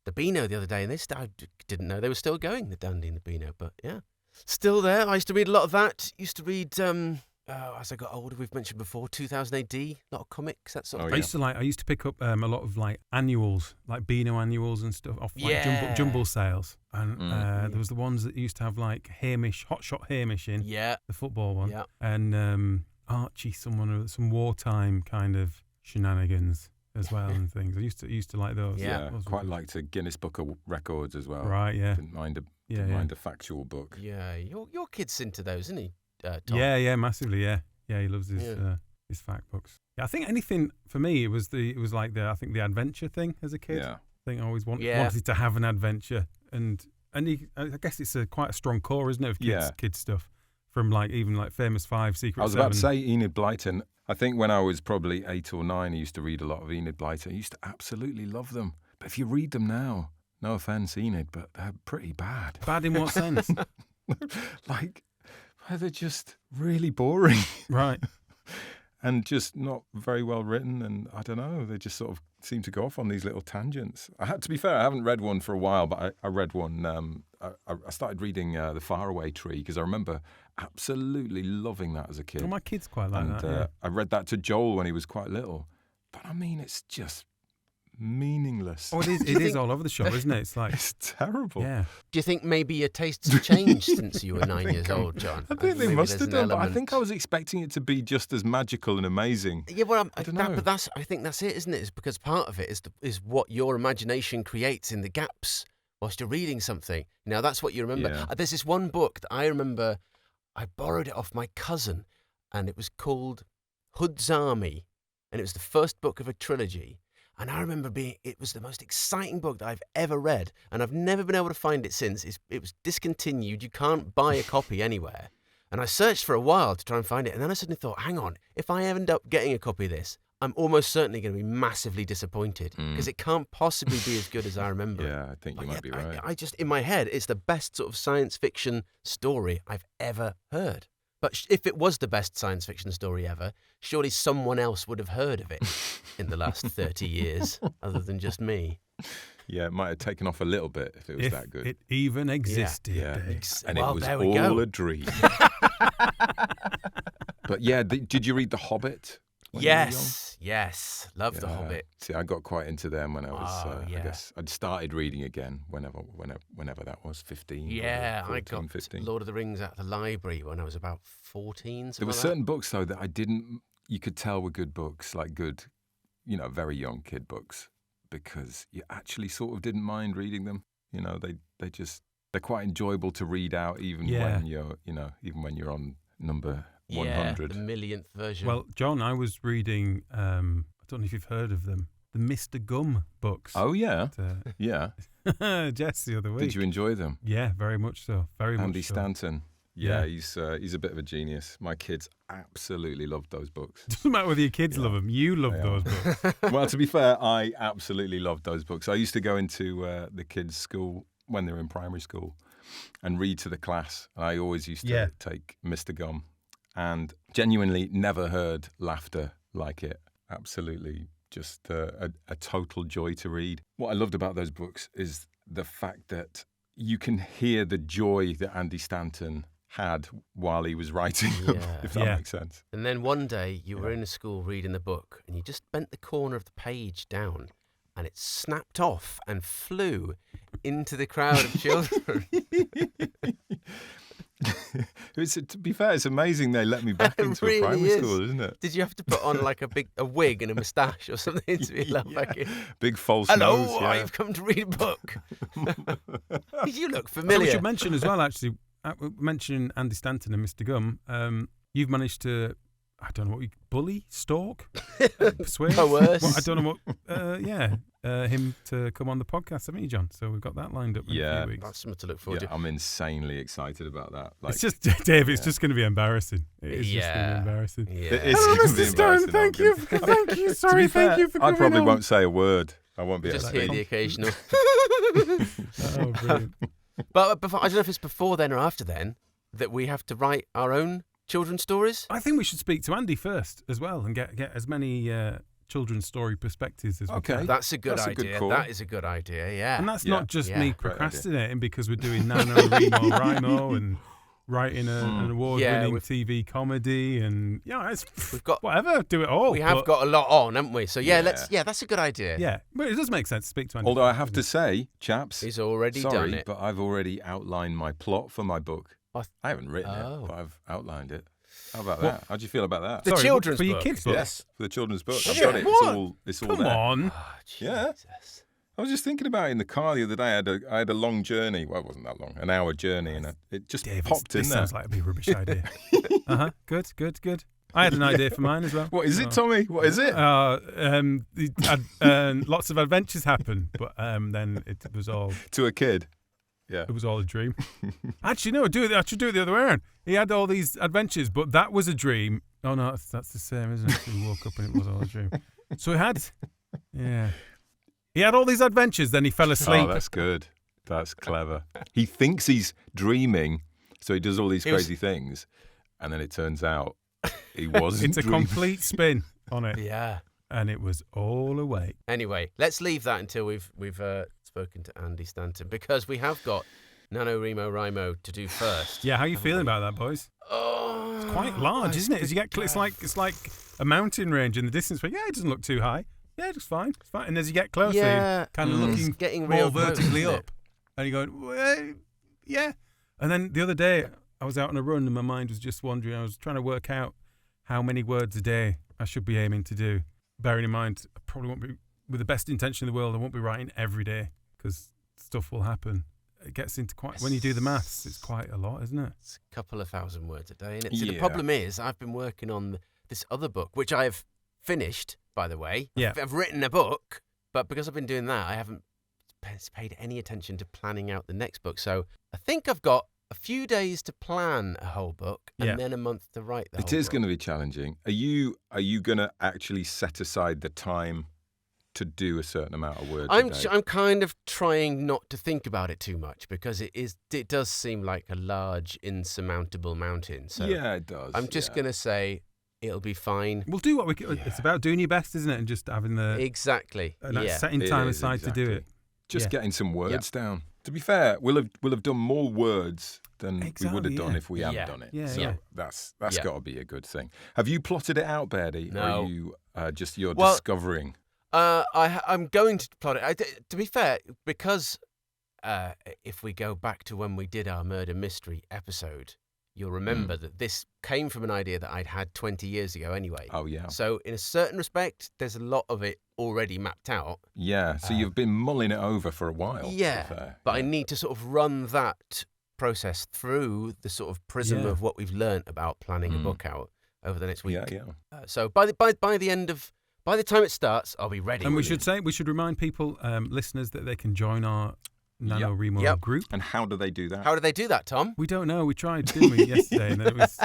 the Beano the other day, and I didn't know they were still going, the Dandy and the Beano. But yeah, still there. I used to read a lot of that. Used to read, as I got older, we've mentioned before, 2000 AD, a lot of comics, that sort of thing. I used to pick up a lot of like annuals, like Beano annuals and stuff off like jumble sales. And there was the ones that used to have like Hotshot Hamish in, Yeah. the football one, Yeah. and Archie, some wartime kind of shenanigans as well and things. I used to like those. Yeah. Those were Quite good. liked a Guinness Book of Records as well. Right, yeah. Didn't mind a factual book. Yeah, your kid's into those, isn't he, Tom? Yeah, massively. Yeah, he loves his fact books. Yeah, I think anything for me, it was like the adventure thing as a kid. Yeah. I think I always wanted to have an adventure, and And I guess it's quite a strong core, isn't it, of kids stuff from even Famous Five, Secret 7. I was about to say Enid Blyton. I think when I was probably 8 or 9, I used to read a lot of Enid Blyton. I used to absolutely love them. But if you read them now, no offence, Enid, but they're pretty bad. Bad in what sense? They're just really boring. Right. And just not very well written, and I don't know, they just sort of seem to go off on these little tangents. To be fair, I haven't read one for a while, but I read one. I started reading The Faraway Tree because I remember absolutely loving that as a kid. Well, my kids quite like that. Yeah. I read that to Joel when he was quite little. But I mean, it's just meaningless. Oh, it is all over the shop, isn't it? It's it's terrible. Yeah. Do you think maybe your tastes have changed since you were 9 years old, John? I think they must have done, but I think I was expecting it to be just as magical and amazing. Yeah, well, I don't know. But I think that's it, isn't it? It's because part of it is what your imagination creates in the gaps whilst you're reading something. That's what you remember. Yeah. There's this one book that I remember. I borrowed it off my cousin, and it was called Hood's Army, and it was the first book of a trilogy. And I remember it was the most exciting book that I've ever read, and I've never been able to find it since. It was discontinued. You can't buy a copy anywhere. And I searched for a while to try and find it, and then I suddenly thought, hang on, if I end up getting a copy of this, I'm almost certainly going to be massively disappointed because it can't possibly be as good as I remember. Yeah, I think you might be right. I just, in my head, it's the best sort of science fiction story I've ever heard. But if it was the best science fiction story ever, surely someone else would have heard of it in the last 30 years, other than just me. Yeah, it might have taken off a little bit if it was that good. It even existed. Yeah. And well, it was there we all go. a dream. But yeah, did you read The Hobbit? Yes. Love The Hobbit. See, I got quite into them when I was, I yeah. guess, I'd started reading again whenever that was, 15. Yeah, 14, I got 15. Lord of the Rings at the library when I was about 14. There were certain books, though, that you could tell were good books, like good, very young kid books, because you actually sort of didn't mind reading them. They're quite enjoyable to read out, even when you're on number 100. The millionth version. Well, John, I was reading, I don't know if you've heard of them, the Mr. Gum books. Oh, yeah. Yeah. Jess the other week. Did you enjoy them? Yeah, very much so. Andy Stanton. Yeah, Yeah. he's a bit of a genius. My kids absolutely loved those books. Doesn't matter whether your kids love them. You love those books. Well, to be fair, I absolutely loved those books. I used to go into the kids' school when they were in primary school and read to the class. I always used to take Mr. Gum, and genuinely never heard laughter like it. Absolutely just a total joy to read. What I loved about those books is the fact that you can hear the joy that Andy Stanton had while he was writing them, if that makes sense. And then one day you were in a school reading the book and you just bent the corner of the page down and it snapped off and flew into the crowd of children. To be fair, it's amazing they let me back into a primary school, isn't it? Did you have to put on like a wig and a moustache or something to be allowed back in? Big false Hello, nose. Yeah. I've come to read a book. You look So familiar. we should mention as well, actually, mentioning Andy Stanton and Mr. Gum, you've managed to, I don't know what stalk, persuade, Coerce. I don't know what, him to come on the podcast, haven't you, John? So we've got that lined up in a few weeks. That's something to look forward to. I'm insanely excited about that. It's just, Dave, it's just going to be embarrassing. It is just going to be embarrassing. Yeah. It is Hello, going to be Mr. Stone, embarrassing. thank you, sorry, thank you for I coming probably on. won't say a word. I won't be able Just to hear speak. the occasional. Oh, brilliant. But before, I don't know if it's before then or after then that we have to write our own children's stories. I think we should speak to Andy first as well and get as many children's story perspectives as we can. That's a good That's a idea. good call. That is a good idea, yeah. And that's not just me Great procrastinating because we're doing NaNoWriMo and writing an award-winning TV comedy and We've got whatever, do it all. We have got a lot on, haven't we? So that's a good idea. Yeah, but it does make sense to speak to Andy. Although I have to say, chaps, He's already sorry, done it. but I've already outlined my plot for my book. I haven't written Oh. it, but I've outlined it. How about that? How do you feel about that? The children's for your book. kids' book. Yes, for the children's book. I've Shit, got it. what? It's all Come there. on. Oh, Yeah. Jesus. I was just thinking about it in the car the other day. I had a long journey. Well, it wasn't that long, an hour journey, and it just Dave, popped in this there. sounds like a big rubbish idea. Good. I had an idea for mine as well. What is it, Tommy? What is it? Lots of adventures happen, but then it was all To a kid. Yeah. It was all a dream. Actually, no, I should do it the other way around. He had all these adventures, but that was a dream. Oh, no, that's the same, isn't it? He woke up and it was all a dream. So he had all these adventures, then he fell asleep. Oh, that's good. That's clever. He thinks he's dreaming, so he does all these crazy things, and then it turns out he wasn't It's a dreaming. complete spin on it. Yeah. And it was all awake. Anyway, let's leave that until we've spoken to Andy Stanton, because we have got NaNoWriMo to do first. Yeah, how are you feeling about that, boys? Oh, It's quite large, isn't it? As you get, it's like a mountain range in the distance. But yeah, it doesn't look too high. Yeah, it's fine. It's fine. And as you get closer, you're kind of it's looking getting more real close, vertically isn't it? up, and you're going, well, yeah. And then the other day, I was out on a run, and my mind was just wandering. I was trying to work out how many words a day I should be aiming to do. Bearing in mind, I probably won't be, with the best intention in the world, I won't be writing every day because stuff will happen. It gets into quite, when you do the maths, it's quite a lot, isn't it? It's a couple of thousand words a day. And Yeah. the problem is, I've been working on this other book, which I've finished, by the way. Yeah. I've written a book, but because I've been doing that, I haven't paid any attention to planning out the next book. So I think I've got a few days to plan a whole book and then a month to write the whole book. It is going to be challenging. Are you going to actually set aside the time to do a certain amount of words a day? I'm kind of trying not to think about it too much, because it does seem like a large, insurmountable mountain. So yeah, it does. I'm just going to say it'll be fine. We'll do what we can. It's about doing your best, isn't it? And just having the Exactly. setting It time is, aside to do exactly. it. Just Yeah. getting some words down. To be fair, we'll have done more words than we would have Exactly, done yeah. if we hadn't done it. Yeah, so yeah. that's Yeah. got to be a good thing. Have you plotted it out, Bairdy? No. Or are you you're Well, discovering? I'm going to plot it. To be fair, because if we go back to when we did our murder mystery episode, you'll remember that this came from an idea that I'd had 20 years ago anyway. Oh, yeah. So in a certain respect, there's a lot of it already mapped out. Yeah, so you've been mulling it over for a while. to be Yeah, fair. but I need to sort of run that process through the sort of prism Yeah. of what we've learnt about planning a book out over the next week. Yeah, yeah. So by the time it starts, I'll be ready. And we with it. should remind people, listeners, that they can join our NaNoWriMo Yep. group. And how do they do that? How do they do that, Tom? We don't know. We tried, didn't we, yesterday? And it was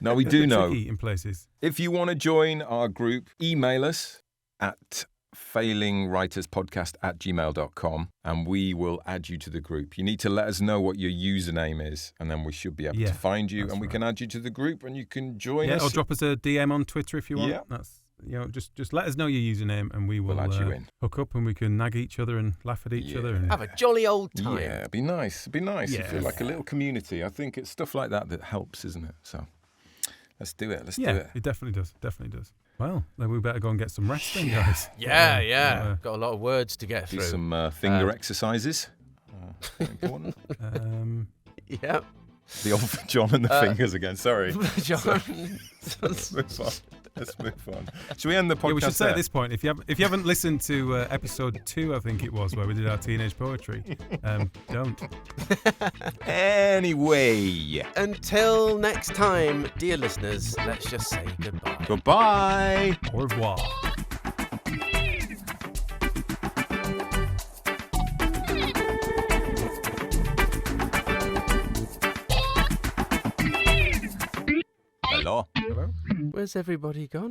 No, we do know. tricky in places. If you want to join our group, email us at failingwriterspodcast@gmail.com and we will add you to the group. You need to let us know what your username is, and then we should be able to find you, that's and we can add you to the group, and you can join Yeah, us. or drop us a DM on Twitter if you want. Yeah. That's just let us know your username, and we will We'll add you in. hook up, and we can nag each other and laugh at each other. And Have a jolly old time. Yeah, it'd be nice. It'd be nice. Yeah. You feel like a little community. I think it's stuff like that that helps, isn't it? So let's do it. Let's do yeah, it. it definitely does. Definitely does. Well, then we better go and get some rest then, guys. Yeah. Got a lot of words to get Do through. some finger exercises. Important. Yeah. The old John and the fingers again. Sorry. John. Let's move on. Let's move on. Should we end the podcast? Yeah, we should say there? at this point, if you haven't listened to episode 2, I think it was, where we did our teenage poetry, don't. Anyway. Until next time, dear listeners, let's just say goodbye. Goodbye. Au revoir. Hello. Where's everybody gone?